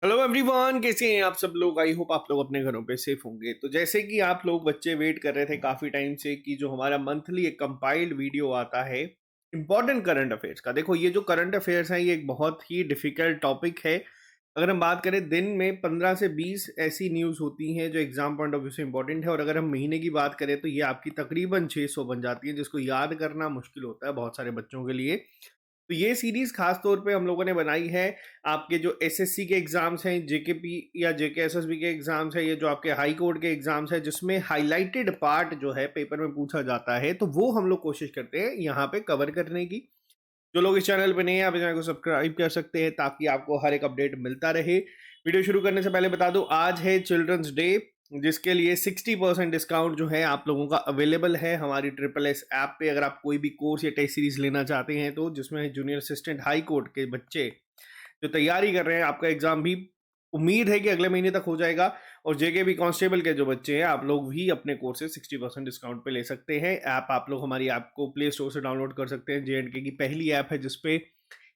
Hello everyone, कैसे हैं आप सब लोग। आई होप आप लोग अपने घरों पे सेफ होंगे। तो जैसे कि आप लोग बच्चे वेट कर रहे थे काफी टाइम से कि जो हमारा मंथली एक कंपाइल्ड वीडियो आता है इंपॉर्टेंट करंट अफेयर्स का। देखो, ये जो करंट अफेयर्स हैं ये एक बहुत ही डिफिकल्ट टॉपिक है। अगर हम बात करें, दिन में 15 से 20 ऐसी न्यूज होती हैं जो एग्जाम पॉइंट ऑफ व्यू से इंपॉर्टेंट है, और अगर हम महीने की बात करें तो ये आपकी तकरीबन 600 बन जाती है, जिसको याद करना मुश्किल होता है बहुत सारे बच्चों के लिए। तो ये सीरीज खास तौर पे हम लोगों ने बनाई है आपके जो एसएससी के एग्जाम्स हैं, जेकेपी या जेकेएसएसबी के एग्जाम्स हैं, ये जो आपके हाई कोर्ट के एग्जाम्स हैं जिसमें हाईलाइटेड पार्ट जो है पेपर में पूछा जाता है, तो वो हम लोग कोशिश करते हैं यहाँ पे कवर करने की। जो लोग इस चैनल पे नए हैं आप इस चैनल को सब्सक्राइब कर सकते हैं ताकि आपको हर एक अपडेट मिलता रहे। वीडियो शुरू करने से पहले बता दूं, आज है चिल्ड्रंस डे, जिसके लिए 60% डिस्काउंट जो है आप लोगों का अवेलेबल है हमारी ट्रिपल एस ऐप पे। अगर आप कोई भी कोर्स या टेस्ट सीरीज लेना चाहते हैं तो, जिसमें जूनियर असिस्टेंट हाई कोर्ट के बच्चे जो तैयारी कर रहे हैं, आपका एग्जाम भी उम्मीद है कि अगले महीने तक हो जाएगा, और जेके भी कांस्टेबल के जो बच्चे हैं आप लोग भी अपने कोर्सेज 60% डिस्काउंट पे ले सकते हैं। ऐप आप लोग हमारी ऐप को प्ले स्टोर से डाउनलोड कर सकते हैं। जेएंडके की पहली ऐप है जिसपे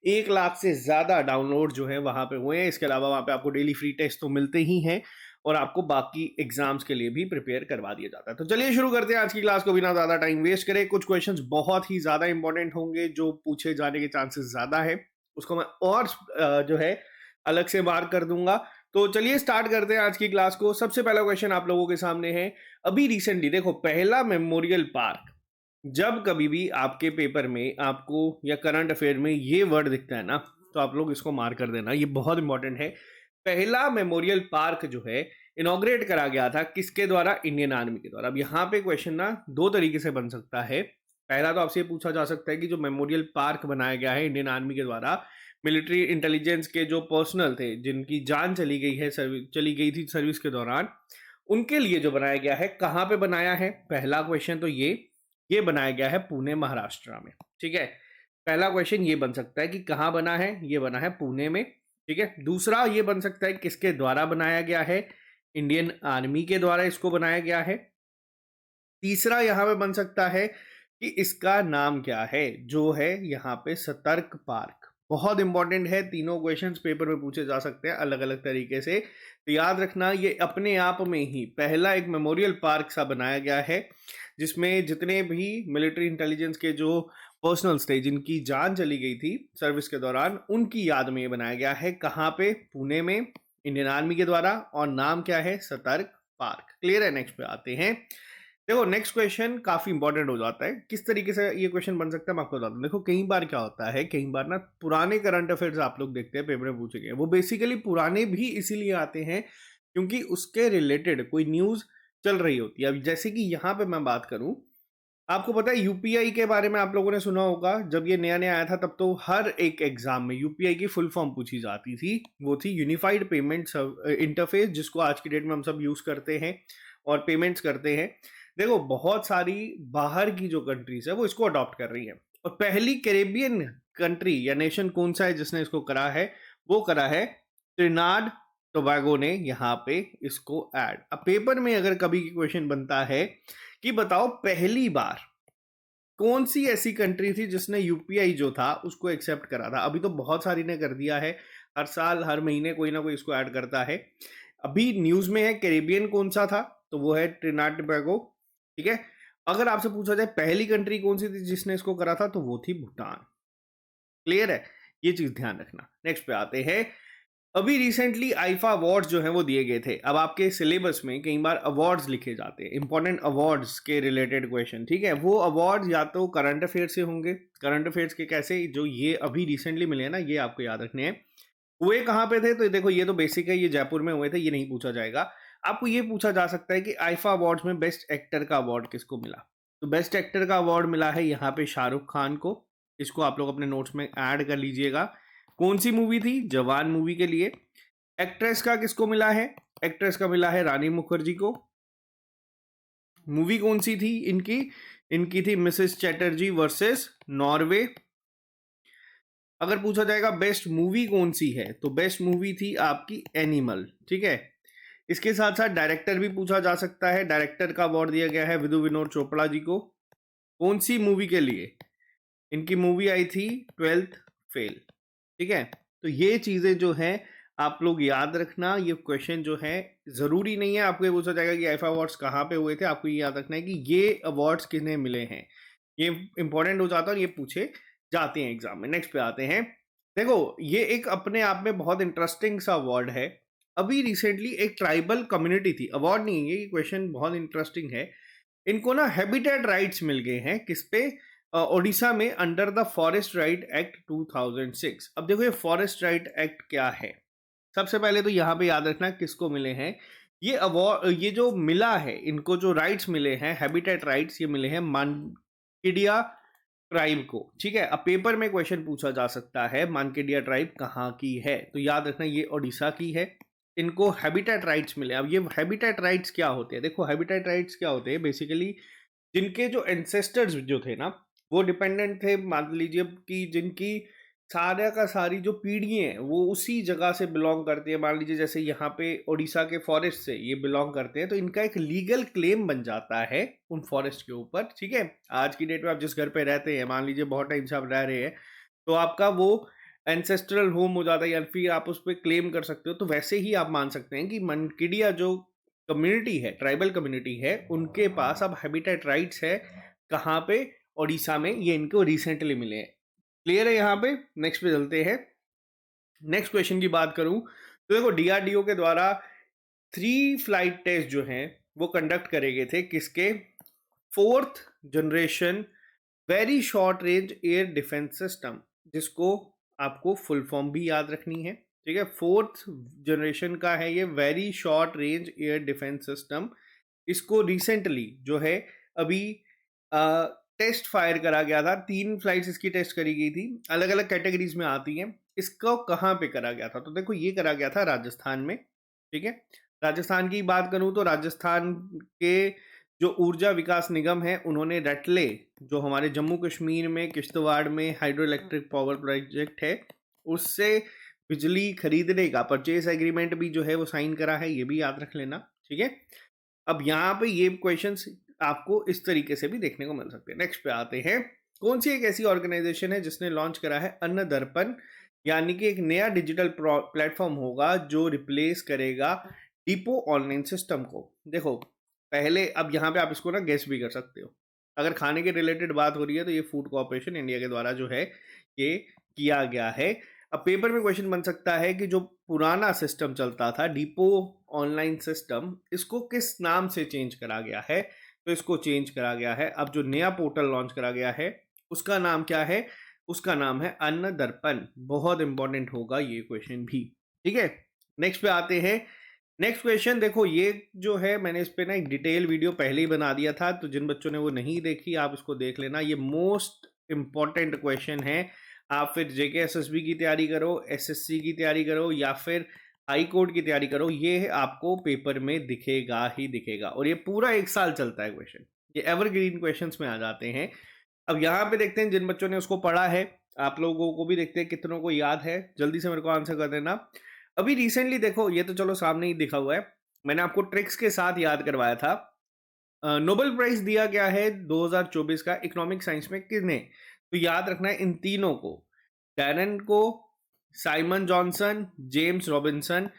1 लाख से ज्यादा डाउनलोड जो है वहां पे हुए हैं। इसके अलावा वहां पे आपको डेली फ्री टेस्ट तो मिलते ही हैं, और आपको बाकी एग्जाम्स के लिए भी प्रिपेयर करवा दिया जाता है। तो चलिए शुरू करते हैं आज की क्लास को बिना ज्यादा टाइम वेस्ट करें। कुछ क्वेश्चंस बहुत ही ज्यादा इंपॉर्टेंट होंगे जो पूछे जाने के चांसेस ज्यादा है, उसको मैं और जो है अलग से मार्क कर दूंगा। तो चलिए स्टार्ट करते हैं आज की क्लास को। सबसे पहला क्वेश्चन आप लोगों के सामने है। अभी रिसेंटली देखो, पहला मेमोरियल पार्क, जब कभी भी आपके पेपर में आपको या करंट अफेयर में ये वर्ड दिखता है ना, तो आप लोग इसको मार्क कर देना, ये बहुत इंपॉर्टेंट है। पहला मेमोरियल पार्क जो है इनॉग्रेट करा गया था किसके द्वारा? इंडियन आर्मी के द्वारा। अब यहाँ पे क्वेश्चन ना दो तरीके से बन सकता है। पहला तो आपसे पूछा जा सकता है कि जो मेमोरियल पार्क बनाया गया है इंडियन आर्मी के द्वारा, मिलिट्री इंटेलिजेंस के जो पर्सनल थे जिनकी जान चली गई थी सर्विस के दौरान, उनके लिए जो बनाया गया है, कहाँ पे बनाया है? पहला क्वेश्चन तो ये बनाया गया है पुणे महाराष्ट्र में। ठीक है, पहला क्वेश्चन ये बन सकता है कि कहाँ बना है? ये बना है पुणे में। ठीक है, दूसरा ये बन सकता है किसके द्वारा बनाया गया है? इंडियन आर्मी के द्वारा इसको बनाया गया है। तीसरा यहां पे बन सकता है कि इसका नाम क्या है, जो है यहाँ पे सतर्क पार्क। बहुत इंपॉर्टेंट है, तीनों क्वेश्चंस पेपर में पूछे जा सकते हैं अलग अलग तरीके से। तो याद रखना, ये अपने आप में ही पहला एक मेमोरियल पार्क सा बनाया गया है जिसमें जितने भी मिलिट्री इंटेलिजेंस के जो पर्सनल्स थे जिनकी जान चली गई थी सर्विस के दौरान, उनकी याद में ये बनाया गया है। कहाँ पे? पुणे में, इंडियन आर्मी के द्वारा, और नाम क्या है? सतर्क पार्क। क्लियर है? नेक्स्ट पे आते हैं। देखो, नेक्स्ट क्वेश्चन काफी इंपॉर्टेंट हो जाता है। किस तरीके से ये क्वेश्चन बन सकता है मैं आपको बता दूं। देखो, कई बार क्या होता है, कई बार ना पुराने करंट अफेयर्स आप लोग देखते हैं पेपर में पूछे गए, वो बेसिकली पुराने भी इसीलिए आते हैं क्योंकि उसके रिलेटेड कोई न्यूज चल रही होती है। अब जैसे कि यहाँ पे मैं बात करूं, आपको पता है यूपीआई के बारे में आप लोगों ने सुना होगा। जब ये नया नया आया था तब तो हर एक एग्जाम में यूपीआई की फुल फॉर्म पूछी जाती थी। वो थी यूनिफाइड पेमेंट इंटरफेस, जिसको आज की डेट में हम सब यूज करते हैं और पेमेंट्स करते हैं। देखो, बहुत सारी बाहर की जो कंट्रीज है वो इसको अडॉप्ट कर रही है, और पहली कैरेबियन कंट्री या नेशन कौन सा है जिसने इसको करा है? वो करा है त्रिनाड टोबैगो ने यहाँ पे इसको ऐड। अब पेपर में अगर कभी क्वेश्चन बनता है कि बताओ पहली बार कौन सी ऐसी कंट्री थी जिसने यूपीआई जो था उसको एक्सेप्ट करा था? अभी तो बहुत सारी ने कर दिया है, हर साल हर महीने कोई ना कोई इसको ऐड करता है। अभी न्यूज में है कैरेबियन कौन सा था, तो वो है ट्रिनिडाद टोबैगो। ठीक है, अगर आपसे पूछा जाए पहली कंट्री कौन सी थी जिसने इसको करा था, तो वो थी भूटान। क्लियर है? ये चीज ध्यान रखना। नेक्स्ट पे आते हैं। अभी रिसेंटली आईफा अवार्ड्स जो हैं वो दिए गए थे। अब आपके सिलेबस में कई बार अवार्ड्स लिखे जाते हैं, इंपॉर्टेंट अवार्ड्स के रिलेटेड क्वेश्चन। ठीक है, वो अवार्ड्स या तो करंट अफेयर से होंगे। करंट अफेयर्स के कैसे? जो ये अभी रिसेंटली मिले हैं ना, ये आपको याद रखने हैं। हुए कहाँ पे थे? तो देखो, ये तो बेसिक है, ये जयपुर में हुए थे, ये नहीं पूछा जाएगा। आपको ये पूछा जा सकता है कि आईफा अवार्ड्स में बेस्ट एक्टर का अवार्ड किसको मिला? तो बेस्ट एक्टर का अवार्ड मिला है यहाँ पे शाहरुख खान को। इसको आप लोग अपने नोट्स में ऐड कर लीजिएगा। कौन सी मूवी थी? जवान मूवी के लिए। एक्ट्रेस का किसको मिला है? एक्ट्रेस का मिला है रानी मुखर्जी को। मूवी कौन सी थी इनकी? इनकी थी मिसेस चैटर्जी वर्सेस नॉर्वे। अगर पूछा जाएगा बेस्ट मूवी कौन सी है, तो बेस्ट मूवी थी आपकी एनिमल। ठीक है, इसके साथ साथ डायरेक्टर भी पूछा जा सकता है। डायरेक्टर का अवार्ड दिया गया है विधु विनोद चोपड़ा जी को। कौन सी मूवी के लिए? इनकी मूवी आई थी 12th फेल। ठीक है, तो ये चीजें जो है आप लोग याद रखना ये क्वेश्चन जो है, ज़रूरी नहीं है आपको ये पूछा जाएगा कि आईफा अवार्ड्स कहाँ पे हुए थे, आपको ये याद रखना है कि ये अवार्ड्स किन्हें मिले हैं। ये इंपॉर्टेंट हो जाता है और ये पूछे जाते हैं एग्जाम में। नेक्स्ट पे आते हैं। देखो ये एक अपने आप में बहुत इंटरेस्टिंग सा अवार्ड है। अभी रिसेंटली एक ट्राइबल कम्युनिटी थी, अवार्ड नहीं है ये, क्वेश्चन बहुत इंटरेस्टिंग है। इनको ना हैबिटेट राइट्स मिल गए हैं, किस पे? ओडिशा में, under the forest right act 2006। अब देखो ये फॉरेस्ट राइट एक्ट क्या है। सबसे पहले तो यहाँ पे याद रखना किसको मिले हैं ये अवार्ड। ये जो मिला है इनको, जो राइट्स मिले हैं हैबिटेट राइट्स, ये मिले हैं मानकेडिया ट्राइब को। ठीक है, अब पेपर में क्वेश्चन पूछा जा सकता है मानकेडिया ट्राइब कहाँ की है, तो याद रखना ये ओडिशा की है। इनको हैबिटेट राइट्स मिले। अब ये हैबिटेट राइट्स क्या होते हैं? देखो हैबिटेट राइट्स क्या होते हैं बेसिकली, जिनके जो एंसेस्टर्स जो थे ना, वो डिपेंडेंट थे, मान लीजिए कि जिनकी सारा का सारी जो पीढ़ी है वो उसी जगह से बिलोंग करती है। मान लीजिए जैसे यहाँ पे उड़ीसा के फॉरेस्ट से ये बिलोंग करते हैं, तो इनका एक लीगल क्लेम बन जाता है उन फॉरेस्ट के ऊपर। ठीक है, आज की डेट में आप जिस घर पे रहते हैं, मान लीजिए बहुत टाइम से आप रह रहे हैं, तो आपका वो एंसेस्ट्रल होम हो जाता है या फिर आप उस पर क्लेम कर सकते हो। तो वैसे ही आप मान सकते हैं कि मनकिडिया जो कम्युनिटी है, ट्राइबल कम्युनिटी है, उनके पास अब हैबिटेट राइट्स है। कहाँ पे? उड़ीसा में। ये इनको रिसेंटली मिले हैं। क्लियर है यहाँ पे? नेक्स्ट पे चलते हैं। नेक्स्ट क्वेश्चन की बात करूं तो देखो डीआरडीओ के द्वारा 3 फ्लाइट टेस्ट जो हैं वो कंडक्ट करे गए थे, किसके? Fourth generation very short range air defence system, जिसको आपको फुल फॉर्म भी याद रखनी है। ठीक है, फोर्थ जनरेशन का है ये very short range air defence system. इसको रिसेंटली जो है अभी टेस्ट फायर करा गया था। 3 फ्लाइट्स इसकी टेस्ट करी गई थी, अलग अलग कैटेगरीज में आती हैं। इसको कहाँ पे करा गया था? तो देखो ये करा गया था राजस्थान में। ठीक है, राजस्थान की बात करूं तो राजस्थान के जो ऊर्जा विकास निगम है, उन्होंने रटले, जो हमारे जम्मू कश्मीर में किश्तवाड़ में हाइड्रो इलेक्ट्रिक पावर प्रोजेक्ट है, उससे बिजली खरीदने का परचेज एग्रीमेंट भी जो है वो साइन करा है। ये भी याद रख लेना। ठीक है, अब यहाँ पे ये क्वेश्चंस आपको इस तरीके से भी देखने को मिल सकते हैं। नेक्स्ट पे आते हैं। कौन सी एक ऐसी ऑर्गेनाइजेशन है जिसने लॉन्च करा है अन्न दर्पण, यानी कि एक नया डिजिटल प्लेटफॉर्म होगा जो रिप्लेस करेगा डिपो ऑनलाइन सिस्टम को? देखो पहले, अब यहाँ पे आप इसको ना गेस भी कर सकते हो। अगर खाने के रिलेटेड बात हो रही है तो ये फूड कॉर्पोरेशन इंडिया के द्वारा जो है ये किया गया है। अब पेपर में क्वेश्चन बन सकता है कि जो पुराना सिस्टम चलता था डिपो ऑनलाइन सिस्टम, इसको किस नाम से चेंज करा गया है? तो इसको चेंज करा गया है, अब जो नया पोर्टल लॉन्च करा गया है उसका नाम क्या है? उसका नाम है अन्न दर्पण। बहुत इंपॉर्टेंट होगा ये क्वेश्चन भी। ठीक है, नेक्स्ट पे आते हैं। नेक्स्ट क्वेश्चन देखो, ये जो है मैंने इस पे ना एक डिटेल वीडियो पहले ही बना दिया था, तो जिन बच्चों ने वो नहीं देखी आप इसको देख लेना। ये मोस्ट इंपॉर्टेंट क्वेश्चन है। आप फिर जेके एसएसबी की तैयारी करो, एसएससी की तैयारी करो, या फिर हाई कोर्ट की तैयारी करो, ये आपको पेपर में दिखेगा ही दिखेगा। और ये पूरा 1 साल चलता है क्वेश्चन, ये एवरग्रीन क्वेश्चंस में आ जाते हैं। अब यहाँ पे देखते हैं जिन बच्चों ने उसको पढ़ा है, आप लोगों को भी देखते हैं कितनों को याद है। जल्दी से मेरे को आंसर कर देना। अभी रिसेंटली देखो, ये तो चलो सामने ही दिखा हुआ है, मैंने आपको ट्रिक्स के साथ याद करवाया था। नोबेल प्राइज दिया गया है 2024 का इकोनॉमिक साइंस में, किसने? तो याद रखना है इन तीनों को, डैरन को, साइमन जॉनसन, जेम्स रॉबिन्सन,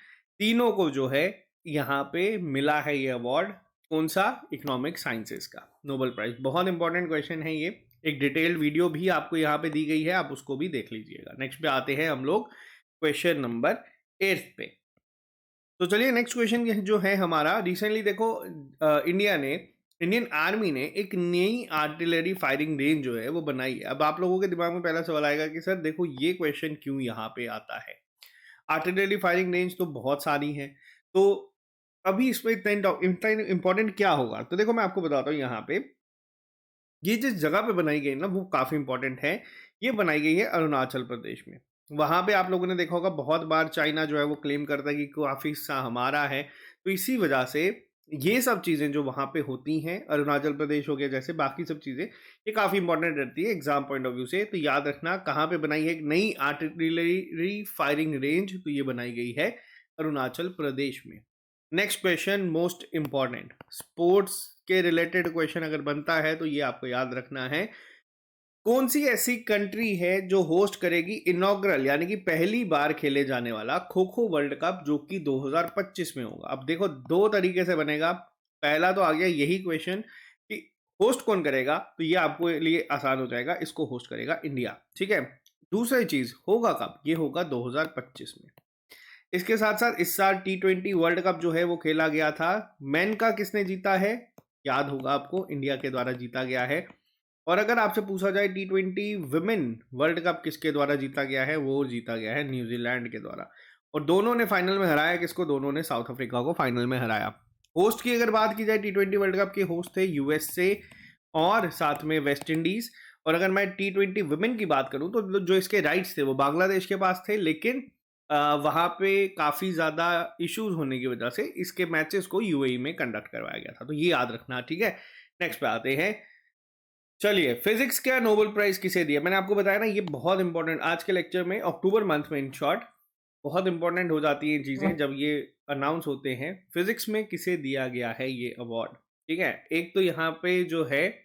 तीनों को जो है यहाँ पे मिला है ये अवार्ड। कौन सा? इकोनॉमिक साइंसेस का नोबेल प्राइज। बहुत इंपॉर्टेंट क्वेश्चन है ये, एक डिटेल्ड वीडियो भी आपको यहाँ पे दी गई है, आप उसको भी देख लीजिएगा। नेक्स्ट पे आते हैं हम लोग क्वेश्चन नंबर 8 पे। तो चलिए नेक्स्ट क्वेश्चन जो है हमारा, रिसेंटली देखो इंडियन आर्मी ने एक नई आर्टिलरी फायरिंग रेंज जो है वो बनाई है। अब आप लोगों के दिमाग में पहला सवाल आएगा कि सर देखो ये क्वेश्चन क्यों यहाँ पे आता है? आर्टिलरी फायरिंग रेंज तो बहुत सारी है, तो अभी इसमें इतना इंपॉर्टेंट क्या होगा? तो देखो मैं आपको बताता हूँ, यहाँ पे ये जिस जगह पे बनाई गई ना वो काफ़ी इंपॉर्टेंट है। ये बनाई गई है अरुणाचल प्रदेश में। वहाँ पे आप लोगों ने देखा होगा बहुत बार चाइना जो है वो क्लेम करता है कि काफ़ी हिस्सा हमारा है, तो इसी वजह से ये सब चीज़ें जो वहाँ पे होती हैं, अरुणाचल प्रदेश हो गया, जैसे बाकी सब चीज़ें, ये काफ़ी इंपॉर्टेंट रहती है एग्जाम पॉइंट ऑफ व्यू से। तो याद रखना कहाँ पे बनाई है एक नई आर्टिलरी फायरिंग रेंज, तो ये बनाई गई है अरुणाचल प्रदेश में। Next question most important, sports के रिलेटेड क्वेश्चन अगर बनता है तो ये आपको याद रखना है। कौन सी ऐसी कंट्री है जो होस्ट करेगी इनॉग्रल यानी कि पहली बार खेले जाने वाला खो खो वर्ल्ड कप जो कि 2025 में होगा? अब देखो दो तरीके से बनेगा। पहला तो आ गया यही क्वेश्चन कि होस्ट कौन करेगा, तो ये आपको लिए आसान हो जाएगा, इसको होस्ट करेगा इंडिया। ठीक है, दूसरी चीज होगा कब, ये होगा 2025 में। इसके साथ साथ इस साल T20 वर्ल्ड कप जो है वो खेला गया था, मैन का किसने जीता है, याद होगा आपको, इंडिया के द्वारा जीता गया है। और अगर आपसे पूछा जाए T20 विमेन वर्ल्ड कप किसके द्वारा जीता गया है, वो जीता गया है न्यूजीलैंड के द्वारा। और दोनों ने फाइनल में हराया किसको, दोनों ने साउथ अफ्रीका को फाइनल में हराया। होस्ट की अगर बात की जाए T20 वर्ल्ड कप के होस्ट थे यूएसए और साथ में वेस्ट इंडीज। और अगर मैं T20 विमेन की बात करूं तो जो इसके राइट्स थे वो बांग्लादेश के पास थे, लेकिन वहां पे काफी ज्यादा इश्यूज होने की वजह से इसके मैचेस को यूएई में कंडक्ट करवाया गया था, तो ये याद रखना। ठीक है, नेक्स्ट पे आते हैं। चलिए, फिजिक्स का नोबेल प्राइज किसे दिया, मैंने आपको बताया ना, ये बहुत इंपॉर्टेंट आज के लेक्चर में, अक्टूबर मंथ में इन शॉर्ट बहुत इंपॉर्टेंट हो जाती हैं चीजें जब ये अनाउंस होते हैं। फिजिक्स में किसे दिया गया है ये अवार्ड? ठीक है, एक तो यहाँ पे जो है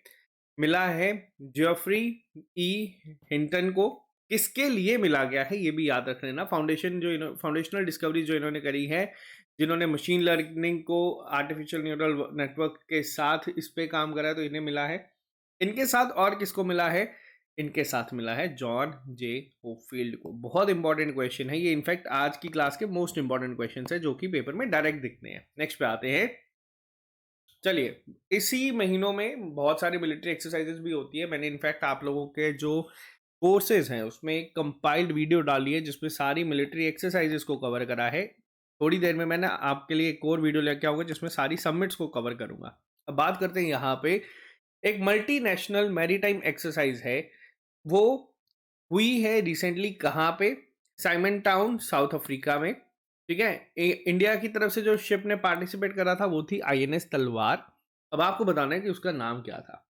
मिला है जेफरी ई हिंटन को। किसके लिए मिला गया है ये भी याद रख लेना। फाउंडेशनल डिस्कवरी जो इन्होंने करी है, जिन्होंने मशीन लर्निंग को आर्टिफिशियल न्यूरल नेटवर्क के साथ इस पे काम करा है, तो इन्हें मिला है। इनके साथ और किसको मिला है, इनके साथ मिला है जॉन जे होपफील्ड को। बहुत इंपॉर्टेंट क्वेश्चन है ये, इनफैक्ट आज की क्लास के मोस्ट इंपॉर्टेंट क्वेश्चन है जो कि पेपर में डायरेक्ट दिखते हैं। नेक्स्ट पे आते हैं। चलिए, इसी महीनों में बहुत सारी मिलिट्री एक्सरसाइजेस भी होती है। मैंने इनफैक्ट आप लोगों के जो कोर्सेज हैं उसमें एक कंपाइल्ड वीडियो डाली है जिसमें सारी मिलिट्री एक्सरसाइजेस को कवर करा है। थोड़ी देर में मैंने आपके लिए एक और वीडियो लेके आऊंगा जिसमें सारी समिट्स को कवर करूंगा। अब बात करते हैं यहाँ पे, एक मल्टीनेशनल मैरीटाइम एक्सरसाइज है, वो हुई है रिसेंटली कहाँ पे, साइमन टाउन साउथ अफ्रीका में। ठीक है, इंडिया की तरफ से जो शिप ने पार्टिसिपेट करा था वो थी आईएनएस तलवार। अब आपको बताना है कि उसका नाम क्या था।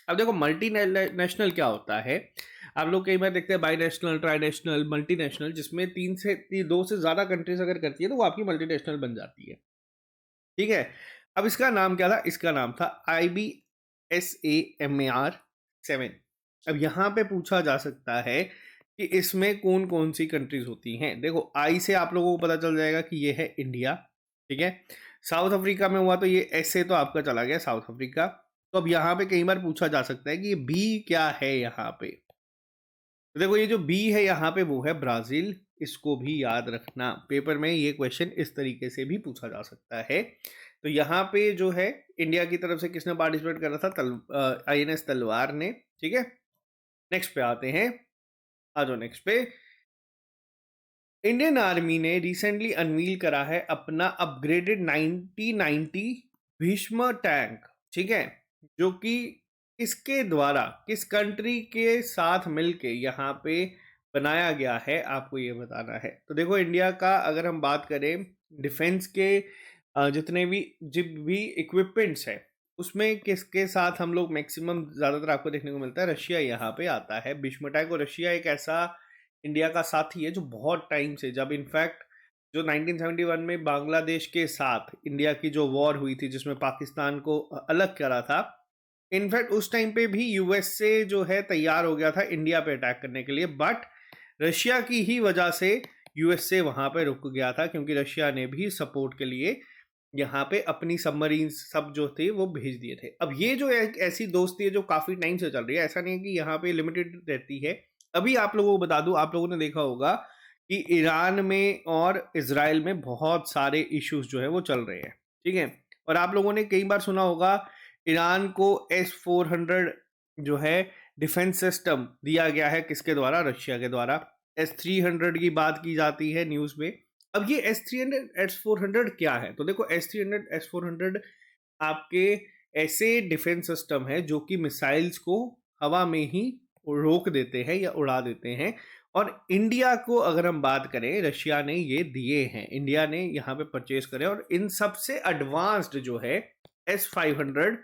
अब देखो मल्टी नेशनल क्या होता है, आप लोग कई बार देखते हैं by national, try national, multi national, जिसमें दो से ज्यादा कंट्रीज अगर करती है तो वो आपकी मल्टी नेशनल बन जाती है। ठीक है, अब इसका नाम क्या था, इसका नाम था IBSAMAR-7। अब यहाँ पे पूछा जा सकता है कि इसमें कौन कौन सी कंट्रीज होती हैं। देखो आई से आप लोगों को पता चल जाएगा कि ये है इंडिया। ठीक है, साउथ अफ्रीका में हुआ तो ये एस से तो आपका चला गया साउथ अफ्रीका। तो अब यहाँ पे कई बार पूछा जा सकता है कि ये बी क्या है यहाँ पे। तो देखो ये जो बी है यहाँ पे वो है ब्राजील, इसको भी याद रखना, पेपर में ये क्वेश्चन इस तरीके से भी पूछा जा सकता है। तो यहाँ पे जो है इंडिया की तरफ से किसने पार्टिसिपेट करा था, आईएनएस तलवार ने। ठीक है, नेक्स्ट पे आते हैं, आ जाओ नेक्स्ट पे। इंडियन आर्मी ने रिसेंटली अनवील करा है अपना अपग्रेडेड 1990 भीष्म टैंक। ठीक है, जो कि किसके द्वारा, किस कंट्री के साथ मिलके यहाँ पे बनाया गया है, आपको ये बताना है। तो देखो इंडिया का अगर हम बात करें डिफेंस के जितने भी इक्विपमेंट्स है उसमें किसके साथ हम लोग मैक्सिमम ज़्यादातर आपको देखने को मिलता है, रशिया यहाँ पे आता है। भीष्म टैंक, और रशिया एक ऐसा इंडिया का साथी है जो बहुत टाइम से, जब इनफैक्ट जो 1971 में बांग्लादेश के साथ इंडिया की जो वॉर हुई थी जिसमें पाकिस्तान को अलग करा था, इनफैक्ट उस टाइम पे भी यूएसए जो है तैयार हो गया था इंडिया पे अटैक करने के लिए, बट रशिया की ही वजह से यूएसए वहां पे रुक गया था, क्योंकि रशिया ने भी सपोर्ट के लिए यहाँ पे अपनी सबमरीन सब जो थे वो भेज दिए थे। अब ये जो एक ऐसी दोस्ती है जो काफी टाइम से चल रही है, ऐसा नहीं है कि यहाँ पे लिमिटेड रहती है। अभी आप लोगों को बता दूं, आप लोगों ने देखा होगा कि ईरान में और इजराइल में बहुत सारे इश्यूज जो है वो चल रहे हैं। ठीक है, और आप लोगों ने कई बार सुना होगा ईरान को S-400 जो है डिफेंस सिस्टम दिया गया है, किसके द्वारा, रशिया के द्वारा। S-300 की बात की जाती है न्यूज में। अब ये S-300 S-400 क्या है, तो देखो S-300 S-400 आपके ऐसे डिफेंस सिस्टम है जो कि मिसाइल्स को हवा में ही रोक देते हैं या उड़ा देते हैं। और इंडिया को अगर हम बात करें, रशिया ने ये दिए हैं, इंडिया ने यहाँ पे परचेज करे। और इन सबसे एडवांस्ड जो है S-500,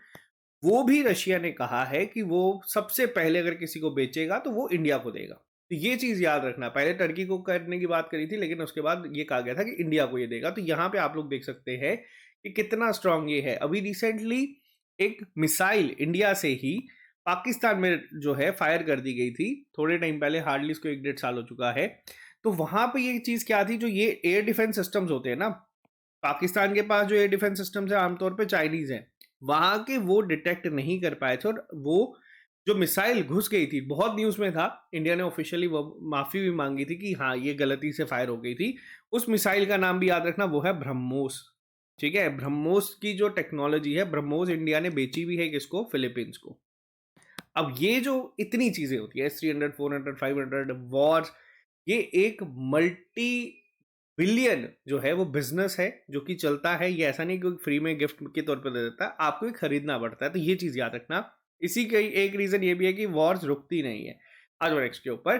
वो भी रशिया ने कहा है कि वो सबसे पहले अगर किसी को बेचेगा तो वो इंडिया को देगा। तो ये चीज याद रखना, पहले टर्की को करने की बात करी थी लेकिन उसके बाद ये कहा गया था कि इंडिया को ये देगा। तो यहाँ पे आप लोग देख सकते हैं कि कितना स्ट्रांग ये है। अभी रिसेंटली एक मिसाइल इंडिया से ही पाकिस्तान में जो है फायर कर दी गई थी थोड़े टाइम पहले, हार्डली इसको 1-1.5 साल हो चुका है। तो वहां पे ये चीज क्या थी, जो ये एयर डिफेंस सिस्टम्स होते हैं ना, पाकिस्तान के पास जो एयर डिफेंस सिस्टम्स है आमतौर पे चाइनीज हैं, वहां के वो डिटेक्ट नहीं कर पाए थे, और वो जो मिसाइल घुस गई थी, बहुत न्यूज में था, इंडिया ने ऑफिशियली वो माफी भी मांगी थी कि हाँ ये गलती से फायर हो गई थी। उस मिसाइल का नाम भी याद रखना, वो है ब्रह्मोस। ठीक है, ब्रह्मोस की जो टेक्नोलॉजी है, ब्रह्मोस इंडिया ने बेची भी है किसको, फिलीपींस को। अब ये जो इतनी चीजें होती है, S-300, 400, 500 वॉर, ये एक मल्टी बिलियन जो है वो बिजनेस है जो कि चलता है। ये ऐसा नहीं कि फ्री में गिफ्ट के तौर पर दे देता है, आपको ही खरीदना पड़ता है। तो ये चीज याद रखना। इसी का एक रीजन ये भी है कि वॉर्स रुकती नहीं है। आज और नेक्स्ट के ऊपर,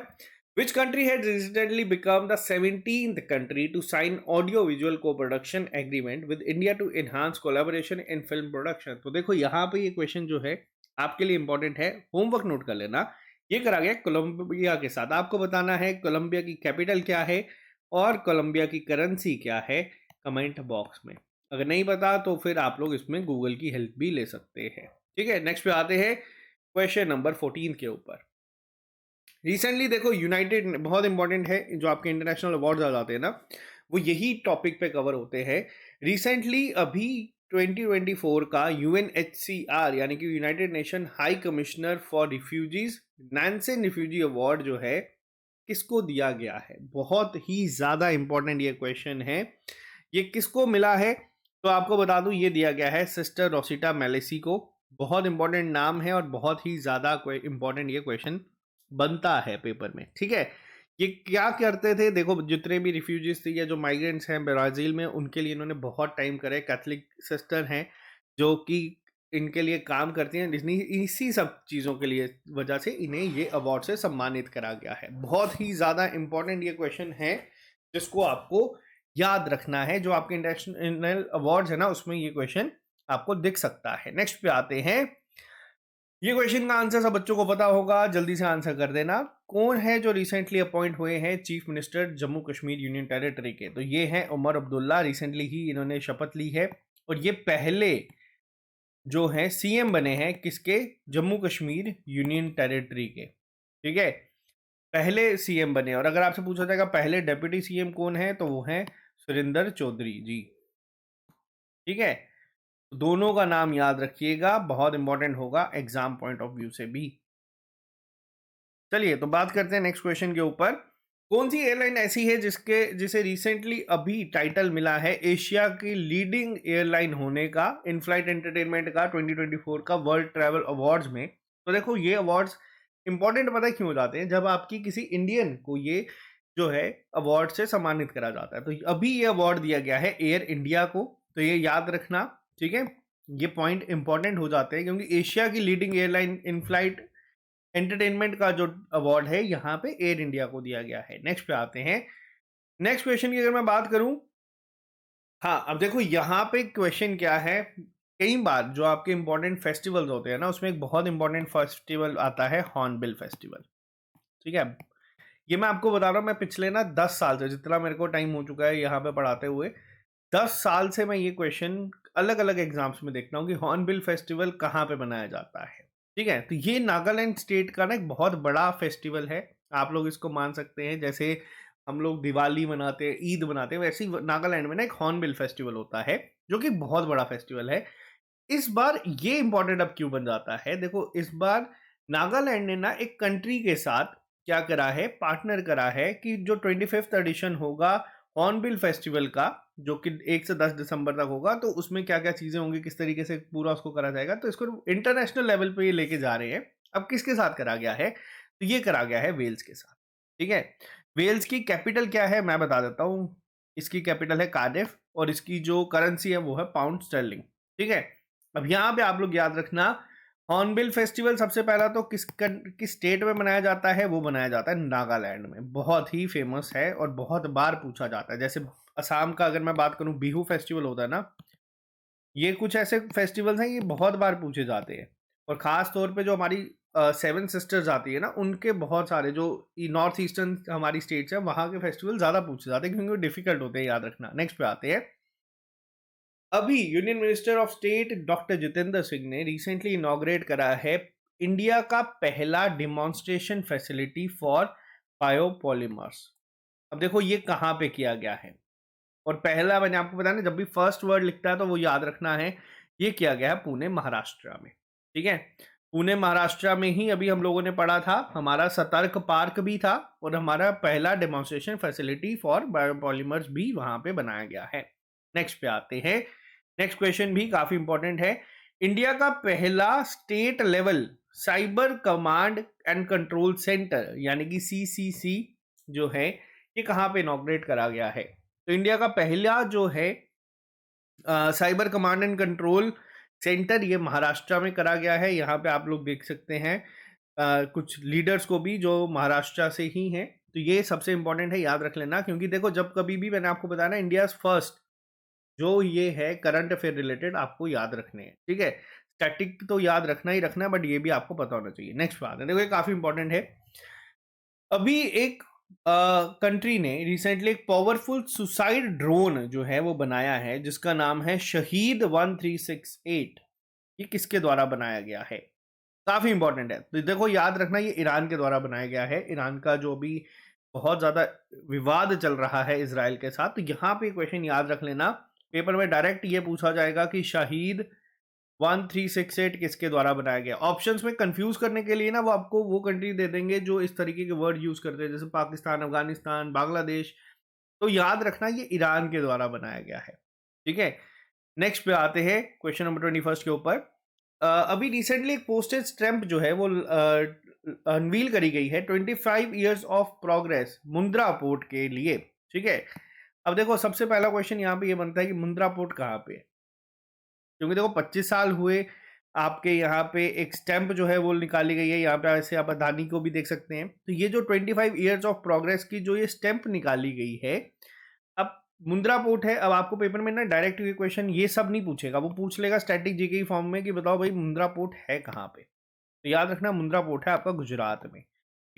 which country has recently become the 17th country to sign audio visual co production agreement with India to enhance collaboration in film production. तो देखो यहाँ पे ये क्वेश्चन जो है आपके लिए इंपॉर्टेंट है, होमवर्क नोट कर लेना। ये करा गया कोलंबिया के साथ। आपको बताना है कोलंबिया की कैपिटल क्या है और कोलंबिया की करेंसी क्या है, कमेंट बॉक्स में। अगर नहीं पता तो फिर आप लोग इसमें गूगल की हेल्प भी ले सकते हैं। ठीक है, नेक्स्ट पे आते हैं क्वेश्चन नंबर 14 के ऊपर। रिसेंटली देखो यूनाइटेड, बहुत इंपॉर्टेंट है, जो आपके इंटरनेशनल अवार्ड्स आ जाते हैं ना, वो यही टॉपिक पे कवर होते हैं। रिसेंटली अभी 2024 का UNHCR यानी कि United Nation High Commissioner for Refugees Nansen Refugee Award जो है किसको दिया गया है। बहुत ही ज़्यादा इंपॉर्टेंट ये क्वेश्चन है। ये किसको मिला है, तो आपको बता दूं, ये दिया गया है सिस्टर रोसिटा मैलेसी को। बहुत इंपॉर्टेंट नाम है और बहुत ही ज़्यादा इंपॉर्टेंट ये क्वेश्चन बनता है पेपर में। ठीक है, ये क्या करते थे, देखो जितने भी रिफ्यूजीज थे या जो माइग्रेंट्स हैं ब्राज़ील में, उनके लिए इन्होंने बहुत टाइम करे। कैथलिक सिस्टर हैं जो कि इनके लिए काम करती हैं, इसी सब चीज़ों के लिए वजह से इन्हें ये अवार्ड से सम्मानित करा गया है। बहुत ही ज़्यादा इंपॉर्टेंट ये क्वेश्चन है जिसको आपको याद रखना है। जो आपके इंटरनेशनल अवार्ड्स है ना, उसमें ये क्वेश्चन आपको दिख सकता है। नेक्स्ट पे आते हैं। ये क्वेश्चन का आंसर सब बच्चों को पता होगा, जल्दी से आंसर कर देना। कौन है जो रिसेंटली अपॉइंट हुए हैं chief minister Jammu Kashmir union territory के, तो ये हैं उमर अब्दुल्ला। रिसेंटली ही इन्होंने शपथ ली है और ये पहले जो है सीएम बने हैं किसके, जम्मू कश्मीर यूनियन टेरिटरी के। ठीक है, पहले सीएम बने। और अगर आपसे पूछा जाएगा पहले डेप्यूटी सीएम कौन है, तो वो है सुरेंद्र चौधरी जी। ठीक है, दोनों का नाम याद रखिएगा, बहुत इंपॉर्टेंट होगा एग्जाम पॉइंट ऑफ व्यू से भी। चलिए तो बात करते हैं नेक्स्ट क्वेश्चन के ऊपर। कौन सी एयरलाइन ऐसी है जिसे रिसेंटली अभी टाइटल मिला है एशिया की लीडिंग एयरलाइन होने का, इन फ्लाइट एंटरटेनमेंट का 2024 का वर्ल्ड ट्रैवल अवार्ड्स में। तो देखो ये अवार्ड्स इंपॉर्टेंट पता है क्यों हो जाते हैं, जब आपकी किसी इंडियन को ये जो है अवार्ड से सम्मानित करा जाता है। तो अभी ये अवार्ड दिया गया है एयर इंडिया को, तो ये याद रखना। ठीक है, ये पॉइंट इंपॉर्टेंट हो जाते हैं क्योंकि एशिया की leading airline in flight entertainment का जो अवार्ड है यहाँ पे एयर इंडिया को दिया गया है। नेक्स्ट पे आते हैं। नेक्स्ट क्वेश्चन की अगर मैं बात करूं, हाँ अब देखो यहाँ पे क्वेश्चन क्या है, कई बार जो आपके इंपॉर्टेंट फेस्टिवल्स होते हैं ना, उसमें एक बहुत इंपॉर्टेंट फेस्टिवल आता है हॉर्नबिल फेस्टिवल। ठीक है, ये मैं आपको बता रहा हूँ, मैं पिछले ना 10 साल से, जितना मेरे को टाइम हो चुका है यहाँ पे पढ़ाते हुए, 10 साल से मैं ये क्वेश्चन अलग अलग एग्जाम्स में देखता हूँ कि हॉर्नबिल फेस्टिवल कहाँ पे मनाया जाता है। ठीक है, तो ये नागालैंड स्टेट का ना एक बहुत बड़ा फेस्टिवल है। आप लोग इसको मान सकते हैं जैसे हम लोग दिवाली मनाते हैं, ईद मनाते हैं, वैसे ही नागालैंड में ना एक हॉर्नबिल फेस्टिवल होता है जो कि बहुत बड़ा फेस्टिवल है। इस बार ये इंपॉर्टेंट अब क्यों बन जाता है, देखो इस बार नागालैंड ने ना एक कंट्री के साथ क्या करा है, पार्टनर करा है कि जो 25th एडिशन होगा हॉर्नबिल फेस्टिवल का, जो कि 1 से 10 दिसंबर तक होगा, तो उसमें क्या क्या चीजें होंगी, किस तरीके से पूरा उसको करा जाएगा, तो इसको इंटरनेशनल लेवल पे ये लेके जा रहे हैं। अब किसके साथ करा गया है, तो ये करा गया है वेल्स के साथ। ठीक है, वेल्स की कैपिटल क्या है मैं बता देता हूँ, इसकी कैपिटल है कार्डिफ और इसकी जो करेंसी है वो है पाउंड स्टर्लिंग। ठीक है, अब यहाँ पे आप लोग याद रखना, हॉर्नबिल फेस्टिवल सबसे पहला तो किस स्टेट में मनाया जाता है, वो मनाया जाता है नागालैंड में। बहुत ही फेमस है और बहुत बार पूछा जाता है। जैसे असम का अगर मैं बात करूं, बिहू फेस्टिवल होता है ना, ये कुछ ऐसे फेस्टिवल्स हैं ये बहुत बार पूछे जाते हैं। और खास तौर पे जो हमारी 7 सिस्टर्स आती है ना, उनके बहुत सारे जो नॉर्थ ईस्टर्न हमारी स्टेट्स हैं, वहाँ के फेस्टिवल ज़्यादा पूछे जाते हैं क्योंकि वो डिफिकल्ट होते हैं, याद रखना। नेक्स्ट पे आते हैं। अभी union minister of state doctor Jitendra Singh ने रिसेंटली इनॉग्रेट करा है इंडिया का पहला डिमॉन्स्ट्रेशन फैसिलिटी फॉर बायोपॉलीमर्स। अब देखो ये कहाँ पे किया गया है, और पहला मैंने आपको बताया ना, जब भी फर्स्ट वर्ड लिखता है तो वो याद रखना है, ये किया गया है पुणे महाराष्ट्र में। ठीक है, पुणे महाराष्ट्र में ही अभी हम लोगों ने पढ़ा था, हमारा सतर्क पार्क भी था और हमारा पहला डेमोन्स्ट्रेशन फैसिलिटी फॉर बायोपॉलीमर्स भी वहां पे बनाया गया है। नेक्स्ट पे आते हैं। नेक्स्ट क्वेश्चन भी काफी इंपॉर्टेंट है। इंडिया का पहला state level cyber command and control centre यानी कि सीसीसी जो है, ये कहाँ पे इनॉग्रेट करा गया है? तो इंडिया का पहला जो है cyber command and control centre, ये महाराष्ट्र में करा गया है। यहाँ पे आप लोग देख सकते हैं कुछ लीडर्स को भी जो महाराष्ट्र से ही हैं। तो ये सबसे इंपॉर्टेंट है, याद रख लेना, क्योंकि देखो जब कभी भी मैंने आपको बताया ना, इंडिया फर्स्ट जो ये है करंट अफेयर रिलेटेड आपको याद रखने हैं। ठीक है, स्टैटिक तो याद रखना ही रखना है, बट ये भी आपको पता होना चाहिए। नेक्स्ट बात है, देखो ये काफी इंपॉर्टेंट है। अभी एक कंट्री ने रिसेंटली एक पावरफुल सुसाइड ड्रोन जो है वो बनाया है, जिसका नाम है शहीद 1368। ये किसके द्वारा बनाया गया है? काफी इंपॉर्टेंट है, तो देखो याद रखना, ये ईरान के द्वारा बनाया गया है। ईरान का जो भी बहुत ज्यादा विवाद चल रहा है इसराइल के साथ, तो यहाँ पे क्वेश्चन याद रख लेना, पेपर में डायरेक्ट ये पूछा जाएगा कि शहीद 1368 किसके द्वारा बनाया गया। ऑप्शंस में कंफ्यूज करने के लिए ना वो आपको वो कंट्री दे देंगे जो इस तरीके के वर्ड यूज करते हैं, जैसे पाकिस्तान, अफगानिस्तान, बांग्लादेश। तो याद रखना ये ईरान के द्वारा बनाया गया है। ठीक है, नेक्स्ट पे आते हैं क्वेश्चन नंबर 21 के ऊपर। अभी रिसेंटली एक पोस्टेज स्टैंप जो है वो अनवील करी गई है 25 years of progress Mundra port के लिए। ठीक है, अब देखो सबसे पहला क्वेश्चन यहाँ पे ये बनता है कि मुंद्रा पोर्ट कहाँ पे है, क्योंकि देखो 25 साल हुए आपके यहाँ पे एक स्टैंप जो है वो निकाली गई है। यहाँ पे ऐसे आप अदानी को भी देख सकते हैं। तो ये जो 25 ईयर्स ऑफ प्रोग्रेस की जो ये स्टैंप निकाली गई है, अब मुंद्रा पोर्ट है। अब आपको पेपर में ना डायरेक्ट ये क्वेश्चन ये सब नहीं पूछेगा, वो पूछ लेगा स्टैटिक जीके फॉर्म में कि बताओ भाई मुंद्रा पोर्ट है कहाँ पे। तो याद रखना मुंद्रा पोर्ट है आपका गुजरात में।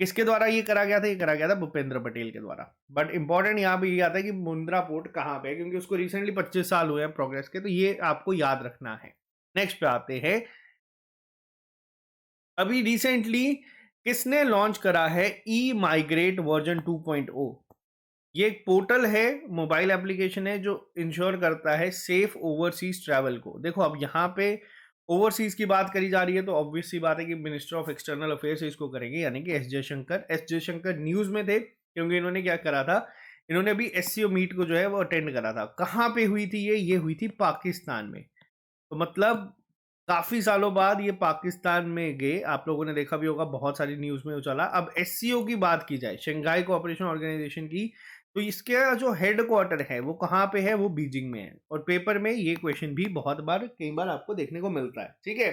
किसके द्वारा ये करा गया था? ये करा गया था भूपेंद्र पटेल के द्वारा। बट इंपॉर्टेंट यहाँ पे ये आता है कि मुंद्रा पोर्ट कहाँ पे है, क्योंकि उसको रिसेंटली 25 साल हुए हैं प्रोग्रेस के, तो ये आपको याद रखना है। नेक्स्ट पे आते हैं। अभी रिसेंटली किसने लॉन्च करा है ई माइग्रेट वर्जन 2.0? ये एक पोर्टल है, मोबाइल एप्लीकेशन है जो इंश्योर करता है सेफ ओवरसीज ट्रैवल को। देखो अब यहाँ पे ओवरसीज की बात करी जा रही है, तो ऑब्वियस सी बात है कि मिनिस्टर ऑफ एक्सटर्नल अफेयर्स इसको करेंगे, यानी कि एस जयशंकर न्यूज में थे, क्योंकि इन्होंने क्या करा था, इन्होंने अभी एससीओ मीट को जो है वो अटेंड करा था। कहाँ पे हुई थी ये हुई थी पाकिस्तान में। तो मतलब काफी सालों बाद ये पाकिस्तान में गए। आप लोगों ने देखा भी होगा, बहुत सारी न्यूज में वो चला। अब एससीओ की बात की जाए, शंघाई कोऑपरेशन ऑर्गेनाइजेशन की, तो इसके जो हेड क्वार्टर है वो कहाँ पे है? वो बीजिंग में है। और पेपर में ये क्वेश्चन भी बहुत बार कई बार आपको देखने को मिलता है। ठीक है,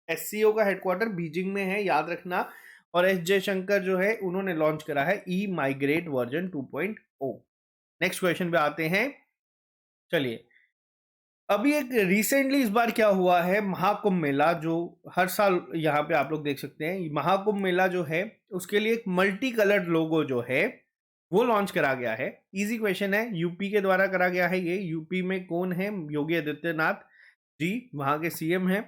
एससीओ का हेडक्वार्टर बीजिंग में है, याद रखना। और एस जयशंकर जो है उन्होंने लॉन्च करा है ई माइग्रेट वर्जन 2.0। नेक्स्ट क्वेश्चन पे आते हैं। चलिए, अभी एक रिसेंटली इस बार क्या हुआ है, महाकुंभ मेला जो हर साल यहाँ पे आप लोग देख सकते हैं, महाकुंभ मेला जो है उसके लिए एक मल्टी कलर्ड लोगो जो है वो लॉन्च करा गया है। इजी क्वेश्चन है, यूपी के द्वारा करा गया है ये। यूपी में कौन है? योगी आदित्यनाथ जी, वहाँ के सीएम हैं।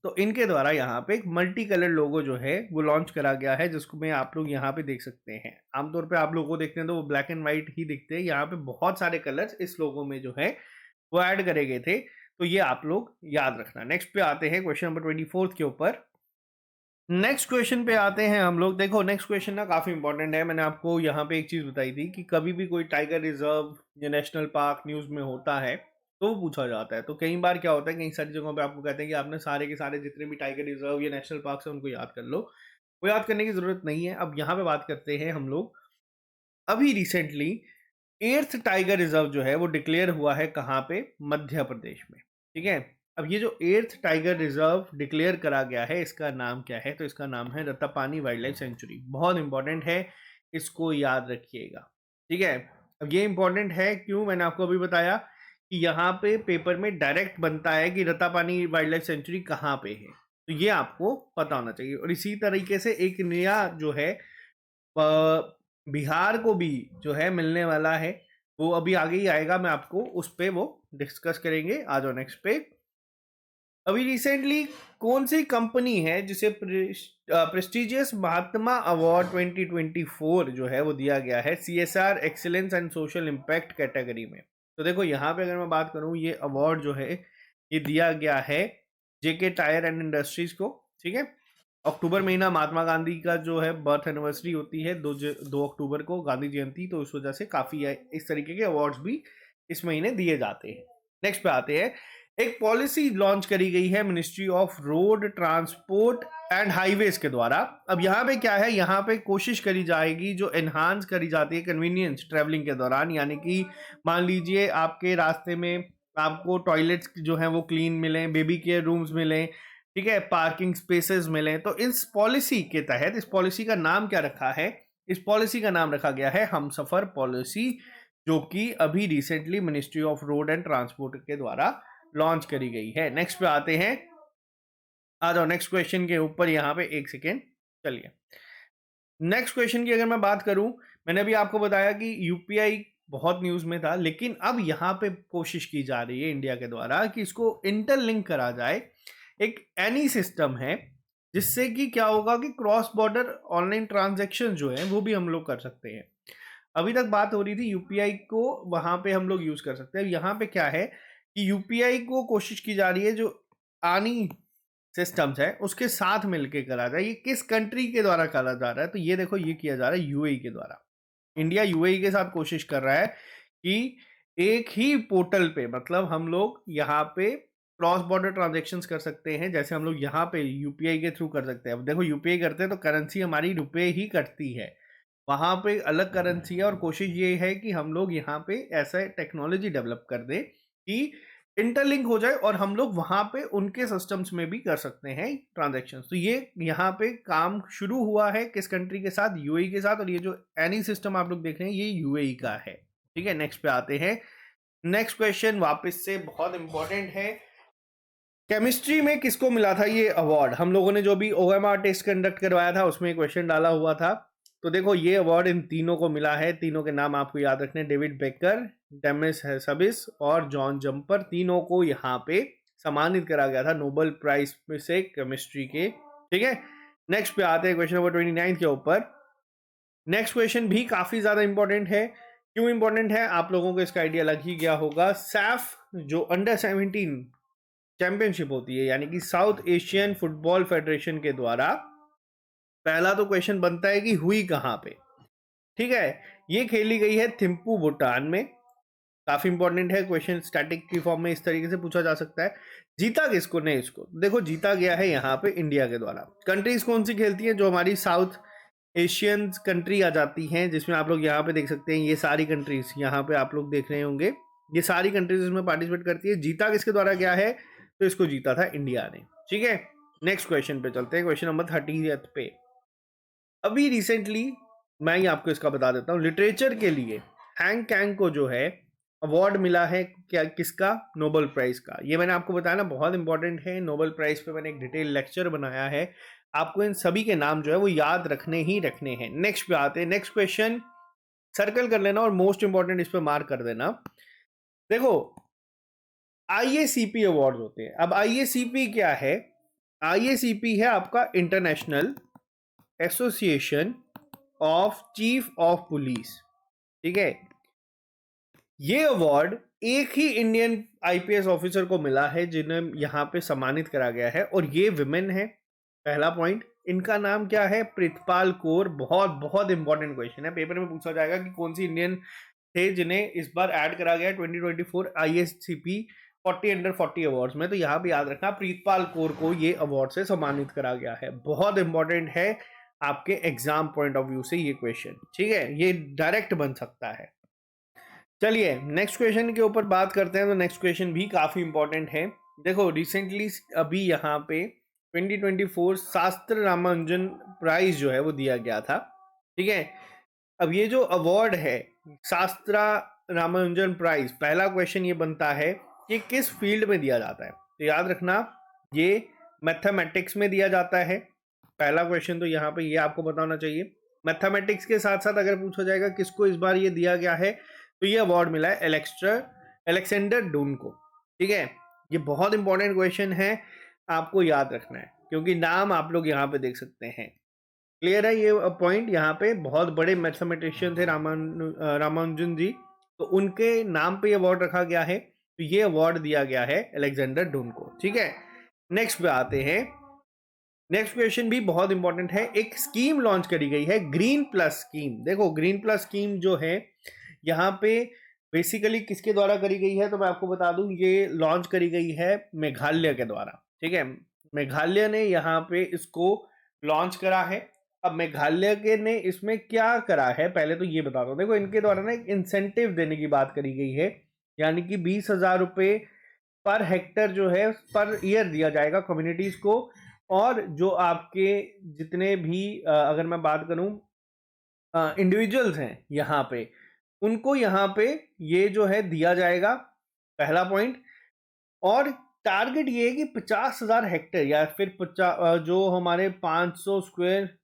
तो इनके द्वारा यहाँ पे एक मल्टी कलर लोगो जो है वो लॉन्च करा गया है, जिसको में आप लोग यहाँ पे देख सकते हैं। आमतौर पे आप लोगों को देखते हैं तो वो ब्लैक एंड व्हाइट ही दिखते हैं, यहाँ पे बहुत सारे कलर्स इस लोगो में जो है वो ऐड करे गए थे। तो ये आप लोग याद रखना। नेक्स्ट पे आते हैं क्वेश्चन नंबर 24 के ऊपर। नेक्स्ट क्वेश्चन पे आते हैं हम लोग। देखो नेक्स्ट क्वेश्चन ना काफी इंपॉर्टेंट है। मैंने आपको यहाँ पे एक चीज बताई थी कि कभी भी कोई टाइगर रिजर्व या नेशनल पार्क न्यूज में होता है तो वो पूछा जाता है। तो कई बार क्या होता है, कई सारी जगहों पे आपको कहते हैं कि आपने सारे के सारे जितने भी टाइगर रिजर्व या नेशनल पार्क है उनको याद कर लो। वो याद करने की जरूरत नहीं है। अब यहाँ पे बात करते हैं हम लोग। अभी रिसेंटली 8th टाइगर रिजर्व जो है वो डिक्लेयर हुआ है कहाँ पे? मध्य प्रदेश में। ठीक है, अब ये जो 8th टाइगर रिजर्व डिक्लेयर करा गया है इसका नाम क्या है? तो इसका नाम है रत्तापानी वाइल्ड लाइफ सेंचुरी। बहुत इंपॉर्टेंट है, इसको याद रखिएगा। ठीक है, अब ये इंपॉर्टेंट है क्यों? मैंने आपको अभी बताया कि यहाँ पे पेपर में डायरेक्ट बनता है कि रत्तापानी वाइल्ड लाइफ सेंचुरी कहाँ पे है, तो ये आपको पता होना चाहिए। और इसी तरीके से एक नया जो है बिहार को भी जो है मिलने वाला है, वो अभी आगे ही आएगा, मैं आपको उस पे वो डिस्कस करेंगे। आ जाओ नेक्स्ट पे। अभी रिसेंटली कौन सी कंपनी है जिसे प्रेस्टिजियस महात्मा अवार्ड 2024 जो है वो दिया गया है CSR excellence and social impact category में? तो देखो यहाँ पे अगर मैं बात करूँ, ये अवार्ड जो है ये दिया गया है JK टायर एंड इंडस्ट्रीज को। ठीक है, अक्टूबर महीना महात्मा गांधी का जो है बर्थ एनिवर्सरी होती है 2 अक्टूबर को, गांधी जयंती, तो इस वजह से काफ़ी इस तरीके के अवार्ड्स भी इस महीने दिए जाते हैं। नेक्स्ट पे आते हैं, एक पॉलिसी लॉन्च करी गई है ministry of road transport and highways के द्वारा। अब यहाँ पे क्या है, यहाँ पे कोशिश करी जाएगी जो एनहांस करी जाती है कन्वीनियंस ट्रैवलिंग के दौरान, यानी कि मान लीजिए आपके रास्ते में आपको टॉयलेट्स जो हैं वो क्लीन मिलें, बेबी केयर रूम्स मिलें, ठीक है, पार्किंग स्पेसेस मिलें। तो इस पॉलिसी के तहत, इस पॉलिसी का नाम क्या रखा है? इस पॉलिसी का नाम रखा गया है हमसफर पॉलिसी, जो कि अभी recently ministry of road and transport के द्वारा लॉन्च करी गई है। नेक्स्ट पे आते हैं, आ जाओ नेक्स्ट क्वेश्चन के ऊपर, यहाँ पे एक सेकेंड चलिए। नेक्स्ट क्वेश्चन की अगर मैं बात करूं, मैंने अभी आपको बताया कि यूपीआई बहुत न्यूज में था, लेकिन अब यहाँ पे कोशिश की जा रही है इंडिया के द्वारा कि इसको इंटरलिंक करा जाए। एक एनी सिस्टम है जिससे कि क्या होगा कि क्रॉस बॉर्डर ऑनलाइन ट्रांजैक्शन जो है वो भी हम लोग कर सकते हैं। अभी तक बात हो रही थी यूपीआई को वहां पे हम लोग यूज कर सकते हैं। यहाँ पे क्या है कि यूपीआई को कोशिश की जा रही है जो आनी सिस्टम्स है उसके साथ मिलके करा जाए। ये किस कंट्री के द्वारा करा जा रहा है? तो ये देखो, ये किया जा रहा है यूएई के द्वारा। इंडिया यूएई के साथ कोशिश कर रहा है कि एक ही पोर्टल पे, मतलब हम लोग यहाँ पे क्रॉस बॉर्डर ट्रांजेक्शन्स कर सकते हैं, जैसे हम लोग यहाँ पे यूपीआई के थ्रू कर सकते हैं। अब देखो, यूपीआई करते हैं तो करेंसी हमारी रुपए ही कटती है, वहाँ पे अलग करेंसी है, और कोशिश ये है कि हम लोग यहाँ पे ऐसा टेक्नोलॉजी डेवलप कर दें कि इंटरलिंक हो जाए और हम लोग वहाँ पे उनके सिस्टम्स में भी कर सकते हैं ट्रांजैक्शंस। तो ये यहाँ पे काम शुरू हुआ है किस कंट्री के साथ? यूएई के साथ। और ये जो एनी सिस्टम आप लोग देख रहे हैं ये यूएई का है। ठीक है, नेक्स्ट पे आते हैं। नेक्स्ट क्वेश्चन वापस से बहुत इंपॉर्टेंट है। केमिस्ट्री में किसको मिला था ये अवार्ड? हम लोगों ने जो भी ओएमआर टेस्ट कंडक्ट करवाया था उसमें क्वेश्चन डाला हुआ था। तो देखो, ये अवार्ड इन तीनों को मिला है। तीनों के नाम आपको याद रखने, डेविड बेकर, डेमिस हैसबिस और जॉन जंपर। तीनों को यहाँ पे सम्मानित करा गया था नोबेल प्राइज में से केमिस्ट्री के। ठीक है, नेक्स्ट पे आते हैं क्वेश्चन नंबर 29 के ऊपर। नेक्स्ट क्वेश्चन भी काफी ज्यादा इंपॉर्टेंट है। क्यों इंपॉर्टेंट है आप लोगों को इसका आइडिया लग ही गया होगा। सैफ जो अंडर 17 चैंपियनशिप होती है, यानी कि साउथ एशियन फुटबॉल फेडरेशन के द्वारा, पहला तो क्वेश्चन बनता है कि हुई कहां पे? ठीक है, ये खेली गई है थिम्पू भूटान में। काफी इंपॉर्टेंट है क्वेश्चन, स्टैटिक की फॉर्म में इस तरीके से पूछा जा सकता है। जीता किसको ने इसको? देखो, जीता गया है यहाँ पे इंडिया के द्वारा। कंट्रीज कौन सी खेलती हैं? जो हमारी साउथ एशियन कंट्री आ जाती हैं, जिसमें आप लोग यहाँ पे देख सकते हैं, ये सारी कंट्रीज यहाँ पे आप लोग देख रहे होंगे, ये सारी कंट्रीज इसमें पार्टिसिपेट करती है। जीता किसके द्वारा गया है? तो इसको जीता था इंडिया ने। ठीक है, नेक्स्ट क्वेश्चन पे चलते हैं, क्वेश्चन नंबर 30 पे। अभी रिसेंटली मैं ही आपको इसका बता देता हूँ, लिटरेचर के लिए हैंग कैंग को जो है अवार्ड मिला है, क्या किसका? नोबेल प्राइज का। ये मैंने आपको बताया ना, बहुत इंपॉर्टेंट है। नोबेल प्राइज पे मैंने एक डिटेल लेक्चर बनाया है, आपको इन सभी के नाम जो है वो याद रखने ही रखने हैं। नेक्स्ट पे आते हैं। नेक्स्ट क्वेश्चन सर्कल कर लेना और मोस्ट इंपॉर्टेंट इस पे मार्क कर देना। देखो, आईएसीपी अवार्ड होते हैं। अब आईएसीपी क्या है? आईएसीपी है आपका international association of chief of police. ठीक है, ये अवार्ड एक ही इंडियन आईपीएस ऑफिसर को मिला है जिन्हें यहाँ पे सम्मानित करा गया है, और ये विमेन है। पहला पॉइंट, इनका नाम क्या है? प्रीतपाल कौर। बहुत बहुत इंपॉर्टेंट क्वेश्चन है, पेपर में पूछा जाएगा कि कौन सी इंडियन थे जिन्हें इस बार ऐड करा गया 2024 आईएससीपी 40 अंडर 40 अवार्ड्स में। तो यहाँ पे याद रखना, प्रीतपाल कौर को ये अवार्ड से सम्मानित करा गया है। बहुत इंपॉर्टेंट है आपके एग्जाम पॉइंट ऑफ व्यू से ये क्वेश्चन। ठीक है, ये डायरेक्ट बन सकता है। चलिए नेक्स्ट क्वेश्चन के ऊपर बात करते हैं। तो नेक्स्ट क्वेश्चन भी काफी इंपॉर्टेंट है। देखो, रिसेंटली अभी यहाँ पे 2024 शास्त्र रामानुजन प्राइज जो है वो दिया गया था। ठीक है, अब ये जो अवार्ड है शास्त्रा रामानुजन प्राइज, पहला क्वेश्चन ये बनता है कि किस फील्ड में दिया जाता है? तो याद रखना, ये मैथमेटिक्स में दिया जाता है। पहला क्वेश्चन तो यहाँ पे ये आपको पता होना चाहिए। मैथमेटिक्स के साथ साथ अगर पूछा जाएगा किसको इस बार ये दिया गया है, तो ये अवार्ड मिला है अलेक्जेंडर डून को। ठीक है, ये बहुत इंपॉर्टेंट क्वेश्चन है। आपको याद रखना है, क्योंकि नाम आप लोग यहाँ पे देख सकते हैं। क्लियर है ये पॉइंट? यहाँ पे बहुत बड़े मैथमेटिशियन थे रामानुजन जी, तो उनके नाम पे ये अवार्ड रखा गया है। तो ये अवार्ड दिया गया है अलेक्जेंडर डून को। ठीक है, नेक्स्ट पे आते हैं। नेक्स्ट क्वेश्चन भी बहुत इंपॉर्टेंट है। एक स्कीम लॉन्च करी गई है, ग्रीन प्लस स्कीम। देखो ग्रीन प्लस स्कीम जो है यहाँ पे बेसिकली किसके द्वारा करी गई है, तो मैं आपको बता दूं, ये लॉन्च करी गई है मेघालय के द्वारा। ठीक है, मेघालय ने यहाँ पे इसको लॉन्च करा है। अब मेघालय के ने इसमें क्या करा है पहले तो ये बता दो। देखो इनके द्वारा ना एक इंसेंटिव देने की बात करी गई है, यानी कि 20,000 रुपये पर हेक्टर जो है पर ईयर दिया जाएगा कम्युनिटीज को। और जो आपके जितने भी अगर मैं बात करूं इंडिविजुअल्स हैं यहाँ पे, उनको यहाँ पे ये जो है दिया जाएगा, पहला पॉइंट। और टारगेट ये है कि 50,000 हेक्टेयर या फिर जो हमारे 500 स्क्वायर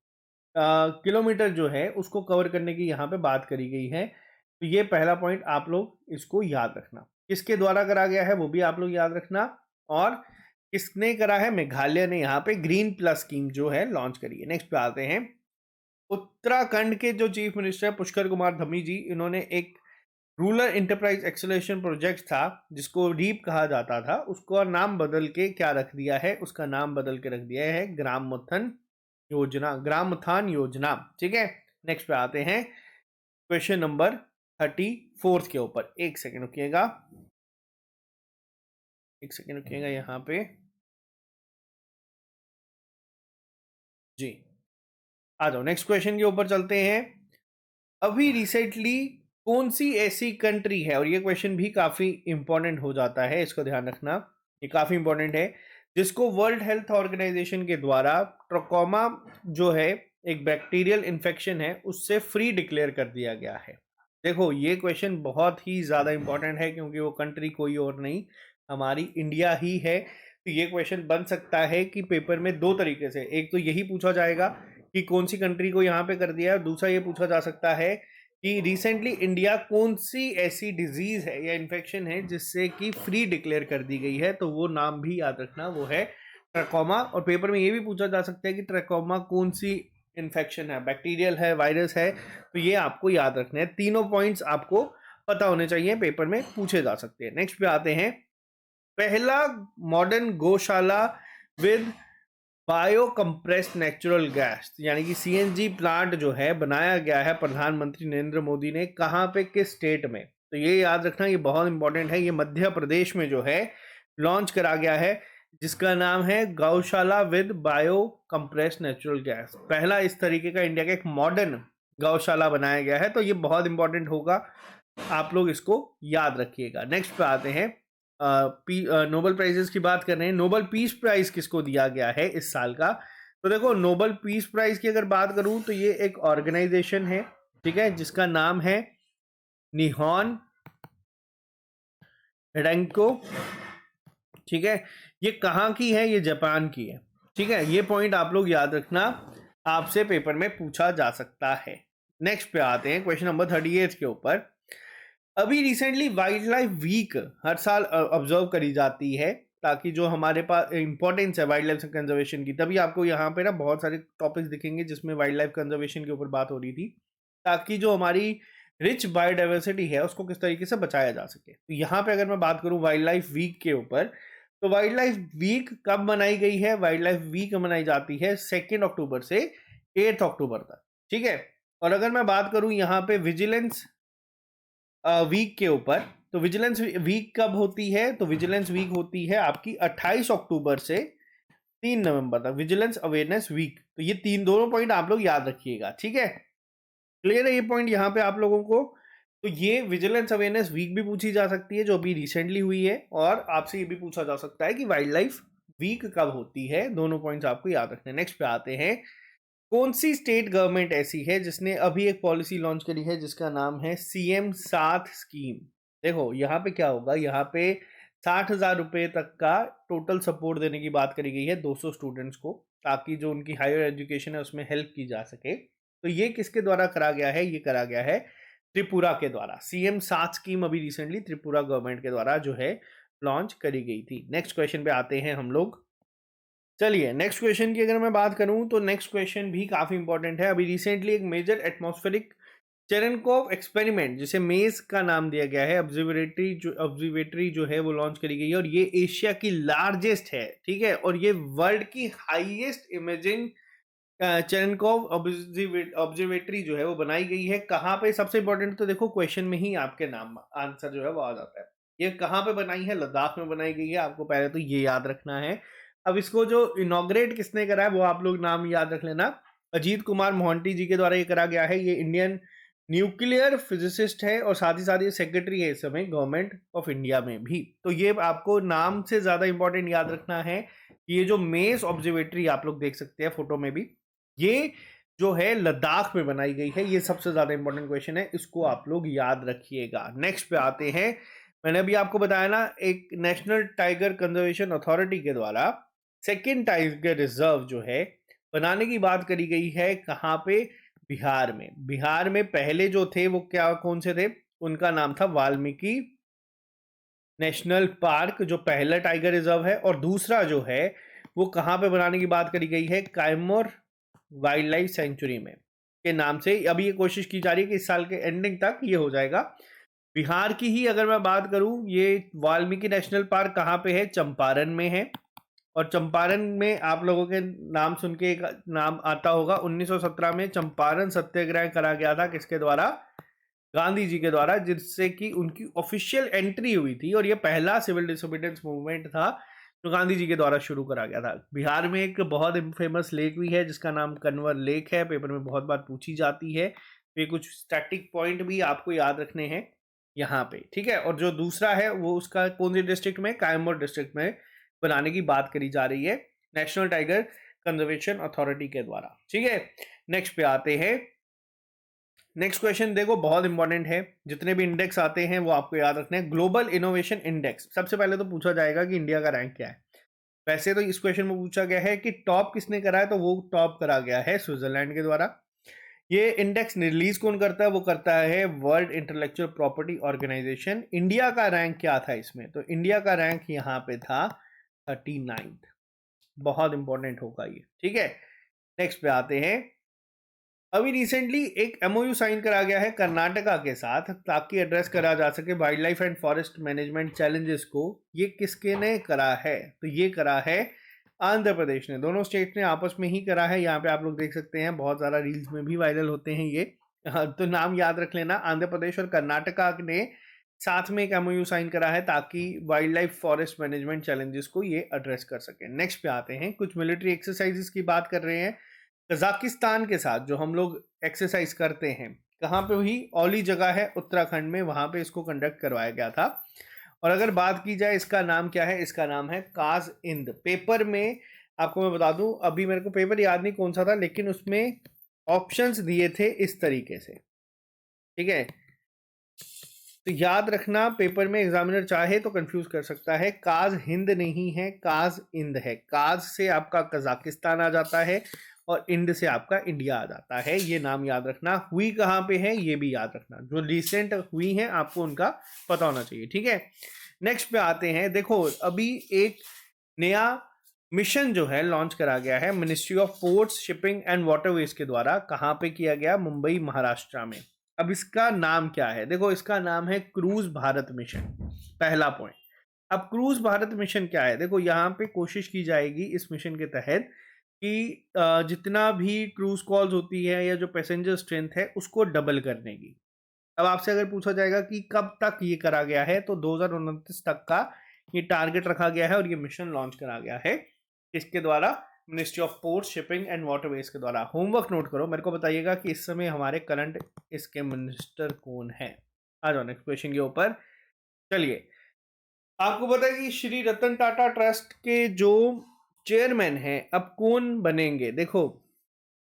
किलोमीटर जो है उसको कवर करने की यहाँ पे बात करी गई है। तो ये पहला पॉइंट आप लोग इसको याद रखना। किसके द्वारा करा गया है वो भी आप लोग याद रखना। और किसने करा है? मेघालय ने यहाँ पे ग्रीन प्लस स्कीम जो है लॉन्च करी है। नेक्स्ट पे आते हैं। उत्तराखंड के जो चीफ मिनिस्टर है पुष्कर कुमार धामी जी, इन्होंने एक रूरल इंटरप्राइज एक्सेलरेशन प्रोजेक्ट था जिसको रीप कहा जाता था, उसको नाम बदल के क्या रख दिया है? उसका नाम बदल के रख दिया है ग्रामोत्थान योजना, ग्रामोत्थान योजना। ठीक है, नेक्स्ट पे आते हैं क्वेश्चन नंबर 34 के ऊपर। एक सेकेंड रुकिएगा, एक सेकेंड रुकिएगा यहाँ पे जी, आ जाओ नेक्स्ट क्वेश्चन के ऊपर चलते हैं। अभी रिसेंटली कौन सी ऐसी कंट्री है, और ये क्वेश्चन भी काफी इंपॉर्टेंट हो जाता है, इसको ध्यान रखना, ये काफी इंपॉर्टेंट है, जिसको वर्ल्ड हेल्थ ऑर्गेनाइजेशन के द्वारा ट्रोकोमा जो है एक बैक्टीरियल इन्फेक्शन है उससे फ्री डिक्लेयर कर दिया गया है। देखो ये क्वेश्चन बहुत ही ज्यादा इंपॉर्टेंट है क्योंकि वो कंट्री कोई और नहीं, हमारी इंडिया ही है। तो ये क्वेश्चन बन सकता है कि पेपर में दो तरीके से, एक तो यही पूछा जाएगा कि कौन सी कंट्री को यहाँ पे कर दिया है, दूसरा ये पूछा जा सकता है कि रिसेंटली इंडिया कौन सी ऐसी डिजीज है या इन्फेक्शन है जिससे कि फ्री डिक्लेयर कर दी गई है। तो वो नाम भी याद रखना, वो है ट्रकोमा। और पेपर में ये भी पूछा जा सकता है कि ट्रकोमा कौन सी इन्फेक्शन है, बैक्टीरियल है, वायरस है। तो ये आपको याद रखना है, तीनों पॉइंट्स आपको पता होने चाहिए, पेपर में पूछे जा सकते हैं। नेक्स्ट पे आते हैं। पहला मॉडर्न गौशाला with bio compressed natural gas यानी कि सीएनजी प्लांट जो है बनाया गया है प्रधानमंत्री नरेंद्र मोदी ने, कहाँ पे, किस स्टेट में? तो ये याद रखना, ये बहुत इंपॉर्टेंट है। ये मध्य प्रदेश में जो है लॉन्च करा गया है, जिसका नाम है गौशाला with bio compressed natural gas. पहला इस तरीके का इंडिया का एक मॉडर्न गौशाला बनाया गया है, तो ये बहुत इंपॉर्टेंट होगा, आप लोग इसको याद रखिएगा। नेक्स्ट पे आते हैं। नोबेल प्राइजेस की बात कर रहे हैं। नोबेल पीस प्राइज किसको दिया गया है इस साल का? तो देखो नोबेल पीस प्राइज की अगर बात करूं तो ये एक ऑर्गेनाइजेशन है, ठीक है, जिसका नाम है निहॉन हिडेंको। ठीक है, ये कहाँ की है? ये जापान की है। ठीक है, ये पॉइंट आप लोग याद रखना, आपसे पेपर में पूछा जा सकता है। नेक्स्ट पे आते हैं क्वेश्चन नंबर 38 के ऊपर। अभी रिसेंटली वाइल्ड लाइफ वीक हर साल ऑब्जर्व करी जाती है, ताकि जो हमारे पास इंपॉर्टेंस है वाइल्ड लाइफ कंजर्वेशन की, तभी आपको यहाँ पे ना बहुत सारे टॉपिक्स दिखेंगे जिसमें वाइल्ड लाइफ कंजर्वेशन के ऊपर बात हो रही थी, ताकि जो हमारी रिच बायोडाइवर्सिटी है उसको किस तरीके से बचाया जा सके। तो यहाँ पे अगर मैं बात करूँ वाइल्ड लाइफ वीक के ऊपर, तो वाइल्ड लाइफ वीक कब मनाई गई है? वाइल्ड लाइफ वीक मनाई जाती है 2 अक्टूबर से 8 अक्टूबर तक। ठीक है, और अगर मैं बात करूँ यहाँ पे विजिलेंस वीक के ऊपर, तो विजिलेंस वीक कब होती है? तो विजिलेंस वीक होती है आपकी 28 अक्टूबर से 3 नवंबर तक, विजिलेंस अवेयरनेस वीक। तो ये दोनों पॉइंट आप लोग याद रखिएगा। ठीक है, क्लियर है ये पॉइंट यहाँ पे आप लोगों को? तो ये विजिलेंस अवेयरनेस वीक भी पूछी जा सकती है जो अभी रिसेंटली हुई है, और आपसे ये भी पूछा जा सकता है कि वाइल्ड लाइफ वीक कब होती है। दोनों पॉइंट्स आपको याद रखने। नेक्स्ट पे आते हैं। कौन सी स्टेट गवर्नमेंट ऐसी है जिसने अभी एक पॉलिसी लॉन्च करी है जिसका नाम है सीएम साथ स्कीम? देखो यहाँ पे क्या होगा, यहाँ पे 60,000 रुपये तक का टोटल सपोर्ट देने की बात करी गई है 200 स्टूडेंट्स को, ताकि जो उनकी हायर एजुकेशन है उसमें हेल्प की जा सके। तो ये किसके द्वारा करा गया है? ये करा गया है त्रिपुरा के द्वारा। सीएम साथ स्कीम अभी रिसेंटली त्रिपुरा गवर्नमेंट के द्वारा जो है लॉन्च करी गई थी। नेक्स्ट क्वेश्चन पे आते हैं हम लोग। चलिए नेक्स्ट क्वेश्चन की अगर मैं बात करूं तो नेक्स्ट क्वेश्चन भी काफी इंपॉर्टेंट है। अभी रिसेंटली एक मेजर एटमॉस्फेरिक चेरेनकोव एक्सपेरिमेंट जिसे मेज का नाम दिया गया है, ऑब्जर्वेटरी जो है वो लॉन्च करी गई है और ये एशिया की लार्जेस्ट है, ठीक है, और ये वर्ल्ड की हाईएस्ट इमेजिंग चेरेनकोव ऑब्जर्वेटरी जो है वो बनाई गई है। कहाँ पे, सबसे इंपॉर्टेंट तो देखो क्वेश्चन में ही आपके नाम आंसर जो है वो आ जाता है। ये कहाँ पे बनाई है? लद्दाख में बनाई गई है, आपको पहले तो ये याद रखना है। अब इसको जो इनॉग्रेट किसने करा है वो आप लोग नाम याद रख लेना, अजीत कुमार मोहंती जी के द्वारा ये करा गया है। ये इंडियन न्यूक्लियर फिजिसिस्ट है और साथ ही साथ ये सेक्रेटरी है इस समय गवर्नमेंट ऑफ इंडिया में भी। तो ये आपको नाम से ज्यादा इंपॉर्टेंट याद रखना है। ये जो मेस ऑब्जर्वेटरी आप लोग देख सकते हैं फोटो में भी, ये जो है लद्दाख में बनाई गई है। ये सबसे ज्यादा इंपॉर्टेंट क्वेश्चन है, इसको आप लोग याद रखिएगा। नेक्स्ट पे आते हैं। मैंने अभी आपको बताया ना, एक नेशनल टाइगर कंजर्वेशन अथॉरिटी के द्वारा सेकेंड टाइगर रिजर्व जो है बनाने की बात करी गई है। कहाँ पे? बिहार में। बिहार में पहले जो थे वो क्या, कौन से थे? उनका नाम था वाल्मीकि नेशनल पार्क, जो पहला टाइगर रिजर्व है, और दूसरा जो है वो कहाँ पे बनाने की बात करी गई है? कैमोर वाइल्ड लाइफ सेंचुरी में के नाम से। अभी ये कोशिश की जा रही है कि इस साल के एंडिंग तक ये हो जाएगा। बिहार की ही अगर मैं बात करूं, ये वाल्मीकि नेशनल पार्क कहाँ पे है? चंपारण में है। और चंपारण में आप लोगों के नाम सुन के एक नाम आता होगा, 1917 में चंपारण सत्याग्रह करा गया था। किसके द्वारा? गांधी जी के द्वारा, जिससे कि उनकी ऑफिशियल एंट्री हुई थी और ये पहला सिविल डिसोबीडियंस मूवमेंट था जो गांधी जी के द्वारा शुरू करा गया था। बिहार में एक बहुत फेमस लेक भी है जिसका नाम कन्वर लेक है, पेपर में बहुत बार पूछी जाती है। तो ये कुछ स्टैटिक पॉइंट भी आपको याद रखने हैं यहाँ पे, ठीक है। और जो दूसरा है वो उसका कौन से डिस्ट्रिक्ट में? कैमूर डिस्ट्रिक्ट में बनाने की बात करी जा रही है नेशनल टाइगर कंजर्वेशन अथॉरिटी के द्वारा, ठीक है। नेक्स्ट पे आते हैं। नेक्स्ट क्वेश्चन देखो बहुत इंपॉर्टेंट है, जितने भी इंडेक्स आते हैं वो आपको याद रखने हैं। ग्लोबल इनोवेशन इंडेक्स, सबसे पहले तो पूछा जाएगा कि इंडिया का रैंक क्या है। वैसे तो इस क्वेश्चन में पूछा गया है कि टॉप किसने करा है, तो वो टॉप करा गया है स्विट्जरलैंड के द्वारा। ये इंडेक्स रिलीज कौन करता है? वो करता है World Intellectual Property Organization. India का रैंक क्या था इसमें? तो इंडिया का रैंक यहाँ पे था 39th। बहुत इंपॉर्टेंट होगा ये, ठीक है। नेक्स्ट पे आते हैं। अभी रिसेंटली एक एमओयू साइन करा गया है कर्नाटका के साथ ताकि एड्रेस करा जा सके wild life and forest management challenges को। ये किसके ने करा है? तो ये करा है आंध्र प्रदेश ने। दोनों स्टेट ने आपस में ही करा है। यहाँ पे आप लोग देख सकते हैं, बहुत ज़्यादा रील्स में भी वायरल होते हैं ये। हाँ, तो नाम याद रख लेना, आंध्र प्रदेश और कर्नाटका ने साथ में एक एमओयू साइन करा है ताकि wild life forest management challenges को ये एड्रेस कर सके। नेक्स्ट पे आते हैं। कुछ मिलिट्री एक्सरसाइजेस की बात कर रहे हैं कजाकिस्तान के साथ, जो हम लोग एक्सरसाइज करते हैं। कहाँ पे हुई? औली जगह है उत्तराखंड में, वहां पे इसको कंडक्ट करवाया गया था। और अगर बात की जाए इसका नाम क्या है, इसका नाम है काज इंद। पेपर में आपको मैं बता दूं, अभी मेरे को पेपर याद नहीं कौन सा था, लेकिन उसमें ऑप्शंस दिए थे इस तरीके से, ठीक है। तो याद रखना, पेपर में एग्जामिनर चाहे तो कंफ्यूज कर सकता है। काज हिंद नहीं है, काज इंद है। काज से आपका कजाकिस्तान आ जाता है और इंड से आपका इंडिया आ जाता है। ये नाम याद रखना। हुई कहाँ पे है ये भी याद रखना, जो रिसेंट हुई है आपको उनका पता होना चाहिए, ठीक है। नेक्स्ट पे आते हैं। देखो अभी एक नया मिशन जो है लॉन्च करा गया है ministry of ports shipping and waterways के द्वारा। कहाँ पे किया गया? मुंबई महाराष्ट्र में। अब इसका नाम क्या है? देखो इसका नाम है क्रूज भारत मिशन, पहला पॉइंट। अब क्रूज भारत मिशन क्या है? देखो यहाँ पे कोशिश की जाएगी इस मिशन के तहत कि जितना भी क्रूज कॉल्स होती है या जो पैसेंजर स्ट्रेंथ है उसको डबल करने की। अब आपसे अगर पूछा जाएगा कि कब तक ये करा गया है, तो 2029 तक का ये टारगेट रखा गया है और ये मिशन लॉन्च करा गया है। इसके द्वारा ministry of port shipping and waterways के द्वारा। होमवर्क नोट करो, मेरे को बताइएगा कि इस समय हमारे करंट इसके मिनिस्टर कौन है। आ जाओ नेक्स्ट क्वेश्चन के ऊपर। चलिए, आपको पता है कि श्री रतन टाटा ट्रस्ट के जो चेयरमैन हैं अब कौन बनेंगे? देखो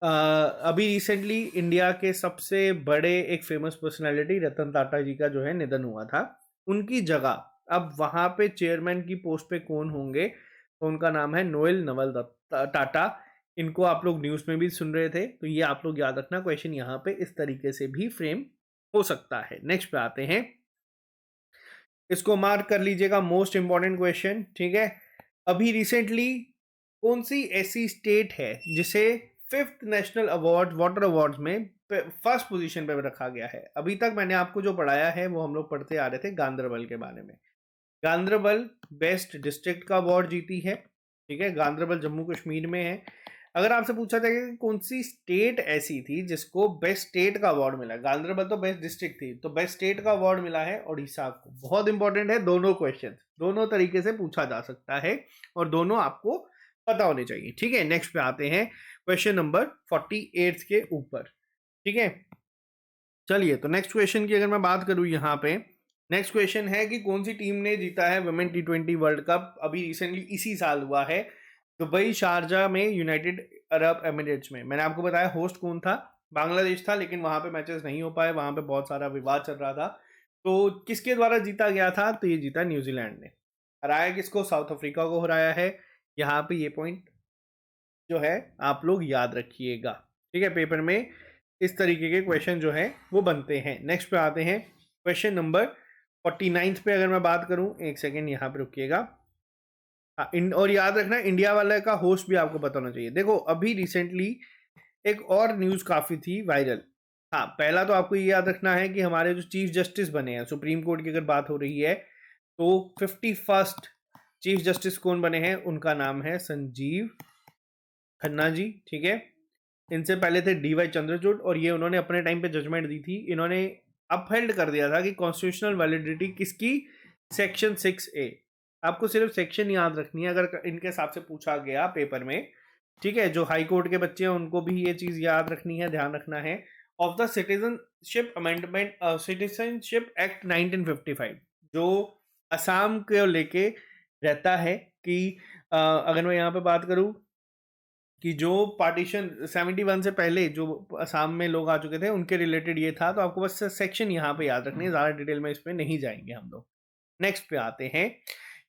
अभी रिसेंटली इंडिया के सबसे बड़े एक फेमस पर्सनालिटी रतन टाटा जी का जो है निधन हुआ था। उनकी जगह अब वहां पे चेयरमैन की पोस्ट पे कौन होंगे? तो उनका नाम है नोएल नवल टाटा। इनको आप लोग न्यूज़ में भी सुन रहे थे, तो ये आप लोग याद रखना। क्वेश्चन यहाँ पे इस तरीके से भी फ्रेम हो सकता है। नेक्स्ट पे आते हैं। इसको मार्क कर लीजिएगा, मोस्ट इंपॉर्टेंट क्वेश्चन, ठीक है। अभी रिसेंटली कौन सी ऐसी स्टेट है जिसे 5th national award water awards में फर्स्ट पोजीशन पे रखा गया है? अभी तक मैंने आपको जो पढ़ाया है वो हम लोग पढ़ते आ रहे थे गांदरबल के बारे में। गांदरबल बेस्ट डिस्ट्रिक्ट का अवार्ड जीती है, ठीक है। गांदरबल जम्मू कश्मीर में है। अगर आपसे पूछा जाएगा कि कौन सी स्टेट ऐसी थी जिसको बेस्ट स्टेट का अवार्ड मिला, गांदरबल तो बेस्ट डिस्ट्रिक्ट थी, तो बेस्ट स्टेट का अवार्ड मिला है उड़ीसा को। बहुत इंपॉर्टेंट है, दोनों क्वेश्चन दोनों तरीके से पूछा जा सकता है और दोनों आपको पता होने चाहिए, ठीक है। नेक्स्ट पे आते हैं क्वेश्चन नंबर 48 के ऊपर, ठीक है। चलिए, तो नेक्स्ट क्वेश्चन की अगर मैं बात करूं यहाँ पे, नेक्स्ट क्वेश्चन है कि कौन सी टीम ने जीता है वुमेन T20 वर्ल्ड कप? अभी रिसेंटली इसी साल हुआ है दुबई शारजा में, यूनाइटेड अरब एमिरेट्स में। मैंने आपको बताया होस्ट कौन था, बांग्लादेश था, लेकिन वहां पे मैचेस नहीं हो पाए, वहां पे बहुत सारा विवाद चल रहा था। तो किसके द्वारा जीता गया था? तो ये जीता न्यूजीलैंड ने। हराया किसको? साउथ अफ्रीका को हराया है। यहाँ पे ये पॉइंट जो है आप लोग याद रखिएगा, ठीक है। पेपर में इस तरीके के क्वेश्चन जो है वो बनते हैं। नेक्स्ट पे आते हैं क्वेश्चन नंबर 49 पे। अगर मैं बात करूं, एक सेकेंड यहाँ पे रुकिएगा। हाँ, और याद रखना इंडिया वाले का होस्ट भी आपको पता होना चाहिए। देखो, अभी रिसेंटली एक और न्यूज काफी थी वायरल। हाँ, पहला तो आपको ये याद रखना है कि हमारे जो चीफ जस्टिस बने हैं सुप्रीम कोर्ट की अगर बात हो रही है, तो 51st चीफ जस्टिस कौन बने हैं? उनका नाम है संजीव खन्ना जी, ठीक है। इनसे पहले थे DY चंद्रचूड़, और ये उन्होंने अपने टाइम पे जजमेंट दी थी। इन्होंने अपहेल्ड कर दिया था कि कॉन्स्टिट्यूशनल वैलिडिटी किसकी? Section 6A। आपको सिर्फ सेक्शन याद रखनी है अगर इनके हिसाब से पूछा गया पेपर में, ठीक है। जो हाई कोर्ट के बच्चे हैं उनको भी ये चीज याद रखनी है, ध्यान रखना है। Of the citizenship amendment, citizenship act 1955, जो असम को लेके रहता है कि अगर मैं यहाँ पे बात करूं कि जो पार्टीशन 71 से पहले जो असम में लोग आ चुके थे उनके रिलेटेड ये था, तो आपको बस सेक्शन यहाँ पे याद रखनी है, ज़्यादा डिटेल में इस पे नहीं जाएंगे हम लोग। नेक्स्ट पे आते हैं,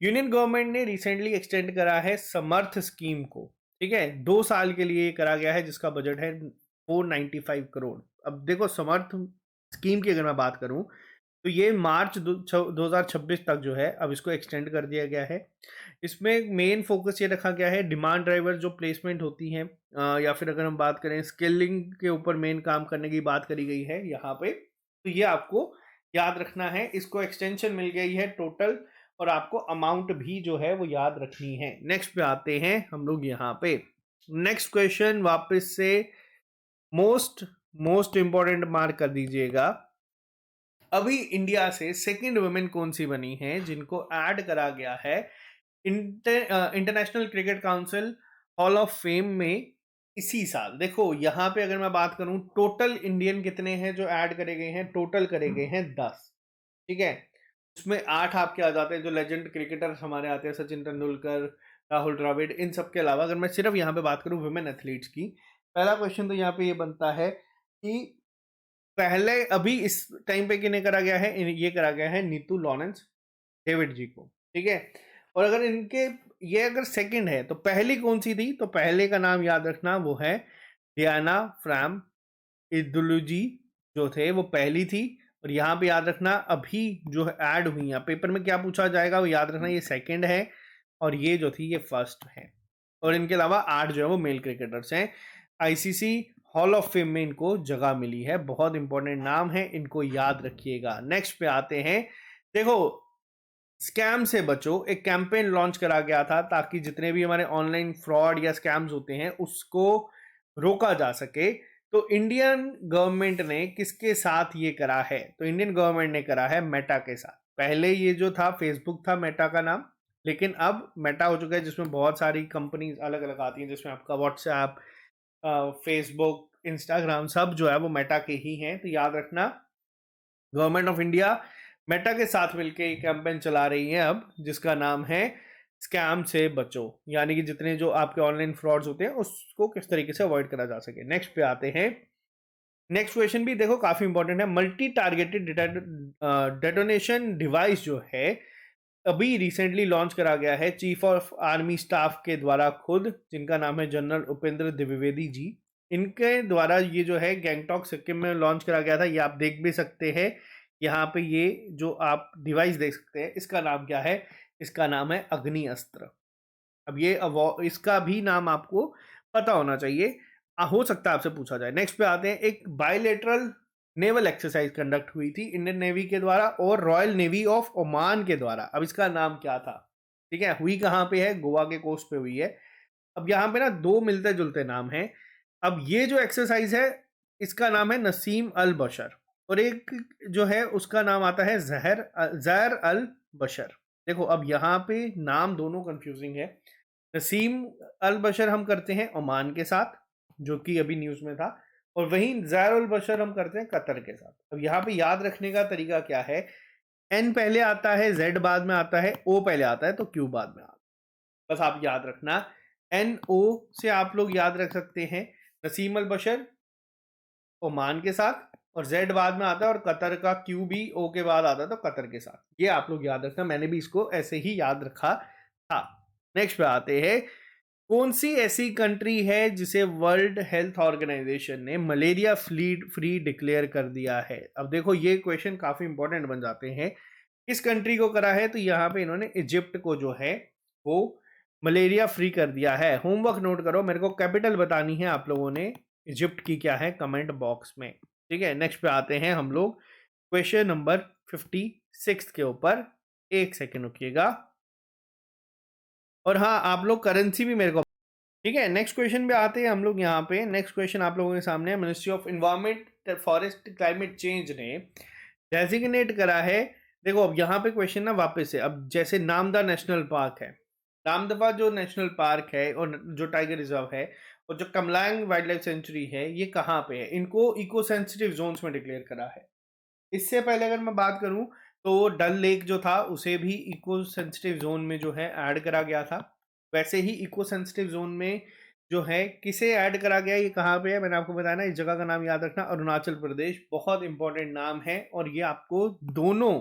यूनियन गवर्नमेंट ने रिसेंटली एक्सटेंड करा है समर्थ स्कीम को, ठीक है। 2 साल के लिए करा गया है, जिसका बजट है 495 करोड़। अब देखो, समर्थ स्कीम की अगर मैं बात करूं तो ये मार्च 2026 तक जो है अब इसको एक्सटेंड कर दिया गया है। इसमें मेन फोकस ये रखा गया है डिमांड ड्राइवर जो प्लेसमेंट होती हैं, या फिर अगर हम बात करें स्किलिंग के ऊपर मेन काम करने की बात करी गई है यहाँ पे, तो ये आपको याद रखना है। इसको एक्सटेंशन मिल गई है टोटल, और आपको अमाउंट भी जो है वो याद रखनी है। नेक्स्ट पे आते हैं हम लोग यहाँ पे। नेक्स्ट क्वेश्चन वापस से मोस्ट मोस्ट इंपॉर्टेंट मार्क कर दीजिएगा। अभी इंडिया से सेकंड वुमेन कौन सी बनी है जिनको ऐड करा गया है international cricket council hall of fame में इसी साल? देखो, यहाँ पे अगर मैं बात करूं टोटल इंडियन कितने हैं जो ऐड करे गए हैं, टोटल करे गए हैं 10, ठीक है। उसमें 8 आपके आ जाते हैं जो लेजेंड क्रिकेटर हमारे आते हैं, सचिन तेंदुलकर, राहुल द्रविड़, इन सब के अलावा अगर मैं सिर्फ यहाँ पे बात करूं वुमेन एथलीट्स की, पहला क्वेश्चन तो यहाँ पे ये बनता है कि पहले अभी इस टाइम पे किन्हें करा गया है? ये करा गया है नीतू लॉरेंस डेविड जी को, ठीक है। और अगर इनके ये अगर सेकंड है तो पहली कौन सी थी? तो पहले का नाम याद रखना, वो है डियाना फ्रैम इदुलू जी, जो थे वो पहली थी। और यहाँ पे याद रखना अभी जो ऐड हुई है पेपर में क्या पूछा जाएगा वो याद रखना, ये सेकंड है और ये जो थी ये फर्स्ट है। और इनके अलावा 8 जो है वो मेल क्रिकेटर्स हैं। ICC हॉल ऑफ फेम में इनको जगह मिली है, बहुत इंपॉर्टेंट नाम है, इनको याद रखिएगा। नेक्स्ट पे आते हैं। देखो, स्कैम से बचो एक कैंपेन लॉन्च करा गया था ताकि जितने भी हमारे ऑनलाइन फ्रॉड या स्कैम्स होते हैं उसको रोका जा सके। तो इंडियन गवर्नमेंट ने किसके साथ ये करा है? तो इंडियन गवर्नमेंट ने करा है मेटा के साथ। पहले ये जो था फेसबुक था मेटा का नाम, लेकिन अब मेटा हो चुका है, जिसमें बहुत सारी कंपनीज अलग अलग आती हैं, जिसमें आपका व्हाट्सएप, फेसबुक, इंस्टाग्राम सब जो है वो मेटा के ही हैं। तो याद रखना, गवर्नमेंट ऑफ इंडिया मेटा के साथ मिलकर एक कैंपेन चला रही है अब, जिसका नाम है स्कैम से बचो, यानी कि जितने जो आपके ऑनलाइन फ्रॉड्स होते हैं उसको किस तरीके से अवॉइड करा जा सके। नेक्स्ट पे आते हैं। नेक्स्ट क्वेश्चन भी देखो काफी इंपॉर्टेंट है। मल्टी टारगेटेड डेटोनेशन डिवाइस जो है अभी रिसेंटली लॉन्च करा गया है चीफ ऑफ आर्मी स्टाफ के द्वारा खुद, जिनका नाम है जनरल उपेंद्र द्विवेदी जी। इनके द्वारा ये जो है गैंगटॉक सिक्किम में लॉन्च करा गया था, ये आप देख भी सकते हैं यहाँ पे। ये जो आप डिवाइस देख सकते हैं इसका नाम क्या है? इसका नाम है अग्नि अस्त्र। अब ये इसका भी नाम आपको पता होना चाहिए, हो सकता है आपसे पूछा जाए। नेक्स्ट पे आते हैं, एक बायलेटरल नेवल एक्सरसाइज कंडक्ट हुई थी इंडियन नेवी के द्वारा और रॉयल नेवी ऑफ ओमान के द्वारा। अब इसका नाम क्या था? ठीक है, हुई कहाँ पे है? गोवा के कोस्ट पे हुई है। अब यहाँ पे ना दो मिलते जुलते नाम हैं। अब ये जो एक्सरसाइज है इसका नाम है नसीम अल बशर, और एक जो है उसका नाम आता है जहर अल बशर। देखो अब यहाँ पे नाम दोनों कंफ्यूजिंग है। नसीम अल बशर हम करते हैं ओमान के साथ, जो कि अभी न्यूज में था, और वहीं जहर अल बशर हम करते हैं कतर के साथ। अब यहाँ पे याद रखने का तरीका क्या है? एन पहले आता है, जेड बाद में आता है, ओ पहले आता है, तो क्यू बाद में आता है। बस आप याद रखना, एन ओ से आप लोग याद रख सकते हैं नसीम अल बशर ओमान के साथ, और जेड बाद में आता है, और कतर का क्यू भी ओ के बाद आता है, तो कतर के साथ। ये आप लोग याद रखना, मैंने भी इसको ऐसे ही याद रखा था। नेक्स्ट पे आते हैं, कौन सी ऐसी कंट्री है जिसे वर्ल्ड हेल्थ ऑर्गेनाइजेशन ने मलेरिया फ्री डिक्लेयर कर दिया है? अब देखो ये क्वेश्चन काफी इंपॉर्टेंट बन जाते हैं। किस कंट्री को करा है? तो यहाँ पे इन्होंने इजिप्ट को जो है वो मलेरिया फ्री कर दिया है। होमवर्क नोट करो, मेरे को कैपिटल बतानी है आप लोगों ने इजिप्ट की क्या है कमेंट बॉक्स में। ठीक है, नेक्स्ट पे आते हैं हम लोग क्वेश्चन नंबर 56 के ऊपर। एक सेकेंड रुकिएगा, और हाँ आप लोग करेंसी भी मेरे को। ठीक है, नेक्स्ट क्वेश्चन पे आते हैं हम लोग। यहाँ पे नेक्स्ट क्वेश्चन आप लोगों के सामने है। Ministry of environment forest climate change ने डेजिग्नेट करा है। देखो अब यहाँ पे क्वेश्चन ना वापस से, अब जैसे नामदा नेशनल पार्क है, नामदफा जो नेशनल पार्क है और जो टाइगर रिजर्व है, और जो कमलांग वाइल्ड लाइफ सेंचुरी है, ये कहाँ पे है? इनको इको सेंसिटिव जोन्स में डिक्लेयर करा है। इससे पहले अगर मैं बात करूं तो डल लेक जो था उसे भी इको सेंसिटिव जोन में जो है ऐड करा गया था। वैसे ही इको सेंसिटिव जोन में जो है किसे ऐड करा गया, ये कहाँ पे है, मैंने आपको बताया ना। इस जगह का नाम याद रखना, अरुणाचल प्रदेश। बहुत इंपॉर्टेंट नाम है, और ये आपको दोनों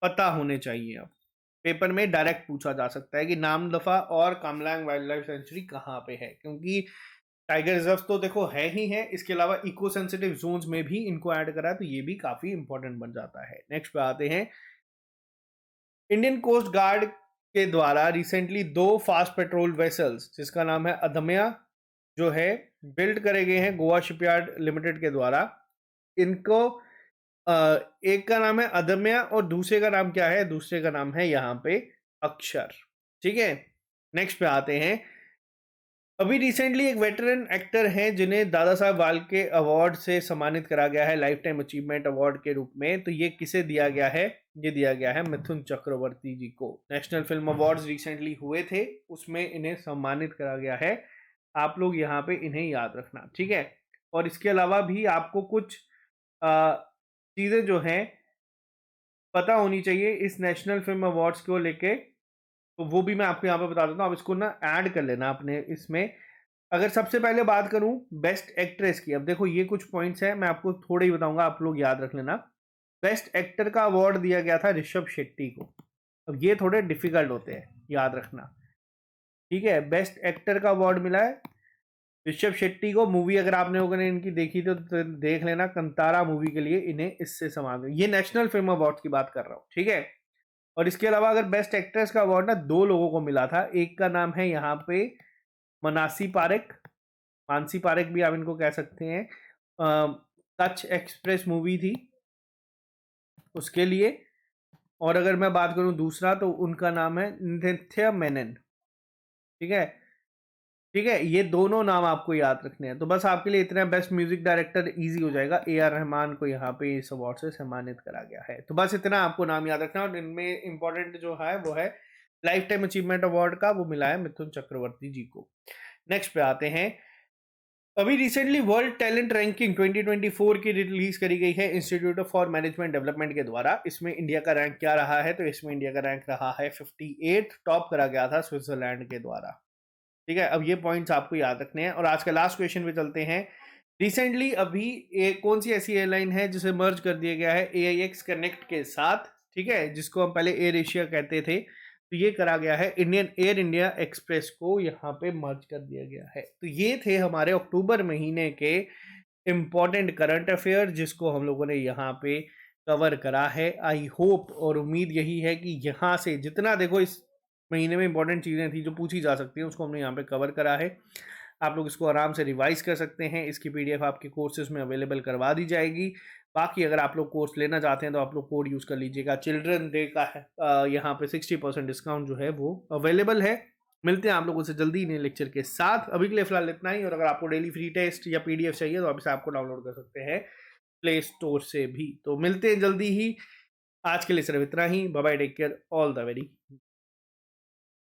पता होने चाहिए। अब पेपर में डायरेक्ट पूछा जा सकता है कि नामदफा और कामलांग वाइल्ड लाइफ सेंचुरी कहाँ पे है, क्योंकि टाइगर रिजर्व तो देखो है ही है, इसके अलावा इको सेंसिटिव जोन्स में भी इनको ऐड करा है, तो ये भी काफी इंपॉर्टेंट बन जाता है। नेक्स्ट पे आते हैं, इंडियन कोस्ट गार्ड के द्वारा रिसेंटली दो फास्ट पेट्रोल वेसल्स जिसका नाम है अदम्या जो है बिल्ड करे गए हैं गोवा शिपयार्ड लिमिटेड के द्वारा। इनको एक का नाम है अदम्या और दूसरे का नाम क्या है? दूसरे का नाम है यहाँ पे अक्षर। ठीक है, नेक्स्ट पे आते हैं। अभी रिसेंटली एक वेटरन एक्टर हैं जिन्हें दादा साहब फाल्के अवार्ड से सम्मानित करा गया है, लाइफ टाइम अचीवमेंट अवार्ड के रूप में। तो ये किसे दिया गया है? ये दिया गया है मिथुन चक्रवर्ती जी को। नेशनल फिल्म अवार्ड्स रिसेंटली हुए थे, उसमें इन्हें सम्मानित करा गया है। आप लोग यहाँ पे इन्हें याद रखना, ठीक है। और इसके अलावा भी आपको कुछ चीज़ें जो हैं पता होनी चाहिए इस नेशनल फिल्म अवार्ड्स को लेके, तो वो भी मैं आपको यहाँ पे बता देता हूँ। आप इसको ना ऐड कर लेना अपने इसमें। अगर सबसे पहले बात करूं बेस्ट एक्ट्रेस की, अब देखो ये कुछ पॉइंट्स हैं, मैं आपको थोड़े ही बताऊंगा, आप लोग याद रख लेना। बेस्ट एक्टर का अवार्ड दिया गया था ऋषभ शेट्टी को। अब ये थोड़े डिफिकल्ट होते हैं, याद रखना, ठीक है। बेस्ट एक्टर का अवार्ड मिला है ऋषभ शेट्टी को। मूवी अगर आपने अगर इनकी देखी तो देख लेना, कंतारा मूवी के लिए इन्हें इससे सम्मान, ये नेशनल फिल्म अवार्ड की बात कर रहा हूँ, ठीक है। और इसके अलावा अगर बेस्ट एक्ट्रेस का अवार्ड ना दो लोगों को मिला था। एक का नाम है यहाँ पे मनासी पारेख, मानसी पारेख भी आप इनको कह सकते हैं। कच्छ एक्सप्रेस मूवी थी उसके लिए। और अगर मैं बात करूं दूसरा, तो उनका नाम है नित्या मेनन, ठीक है। ठीक है, ये दोनों नाम आपको याद रखने हैं। तो बस आपके लिए इतना, बेस्ट म्यूजिक डायरेक्टर इजी हो जाएगा। ए आर रहमान को यहाँ पे इस अवार्ड से सम्मानित करा गया है। तो बस इतना आपको नाम याद रखना, और इनमें इंपॉर्टेंट जो है वो है लाइफ टाइम अचीवमेंट अवार्ड का, वो मिला है मिथुन चक्रवर्ती जी को। नेक्स्ट पे आते हैं। अभी रिसेंटली वर्ल्ड टैलेंट रैंकिंग 2024 की रिलीज करी गई है इंस्टीट्यूट फॉर मैनेजमेंट डेवलपमेंट के द्वारा। इसमें इंडिया का रैंक क्या रहा है? तो इसमें इंडिया का रैंक रहा है 58, टॉप करा गया था स्विट्जरलैंड के द्वारा। ठीक है, अब ये पॉइंट्स आपको याद रखने हैं। और आज का लास्ट क्वेश्चन पे चलते हैं। रिसेंटली अभी कौन सी ऐसी एयरलाइन है जिसे मर्ज कर दिया गया है AIX कनेक्ट के साथ, ठीक है, जिसको हम पहले एयर एशिया कहते थे। तो ये करा गया है, इंडियन एयर इंडिया एक्सप्रेस को यहाँ पे मर्ज कर दिया गया है। तो ये थे हमारे अक्टूबर महीने के इम्पॉर्टेंट करंट अफेयर, जिसको हम लोगों ने यहाँ पे कवर करा है। आई होप और उम्मीद यही है कि यहाँ से जितना देखो इस महीने में इंपॉर्टेंट चीज़ें थी जो पूछी जा सकती हैं, उसको हमने यहाँ पे कवर करा है। आप लोग इसको आराम से रिवाइज़ कर सकते हैं। इसकी पीडीएफ आपके कोर्सेज़ में अवेलेबल करवा दी जाएगी। बाकी अगर आप लोग कोर्स लेना चाहते हैं तो आप लोग कोड यूज़ कर लीजिएगा। चिल्ड्रन डे का है यहाँ पे 60% डिस्काउंट जो है वो अवेलेबल है। मिलते हैं आप लोगों से जल्दी नए लेक्चर के साथ। अभी के लिए फ़िलहाल इतना ही, और अगर आपको डेली फ्री टेस्ट या पीडीएफ चाहिए तो आप इसे आपको डाउनलोड कर सकते हैं प्ले स्टोर से भी। तो मिलते हैं जल्दी ही। आज के लिए सिर्फ इतना ही। Bye bye, take care, all the very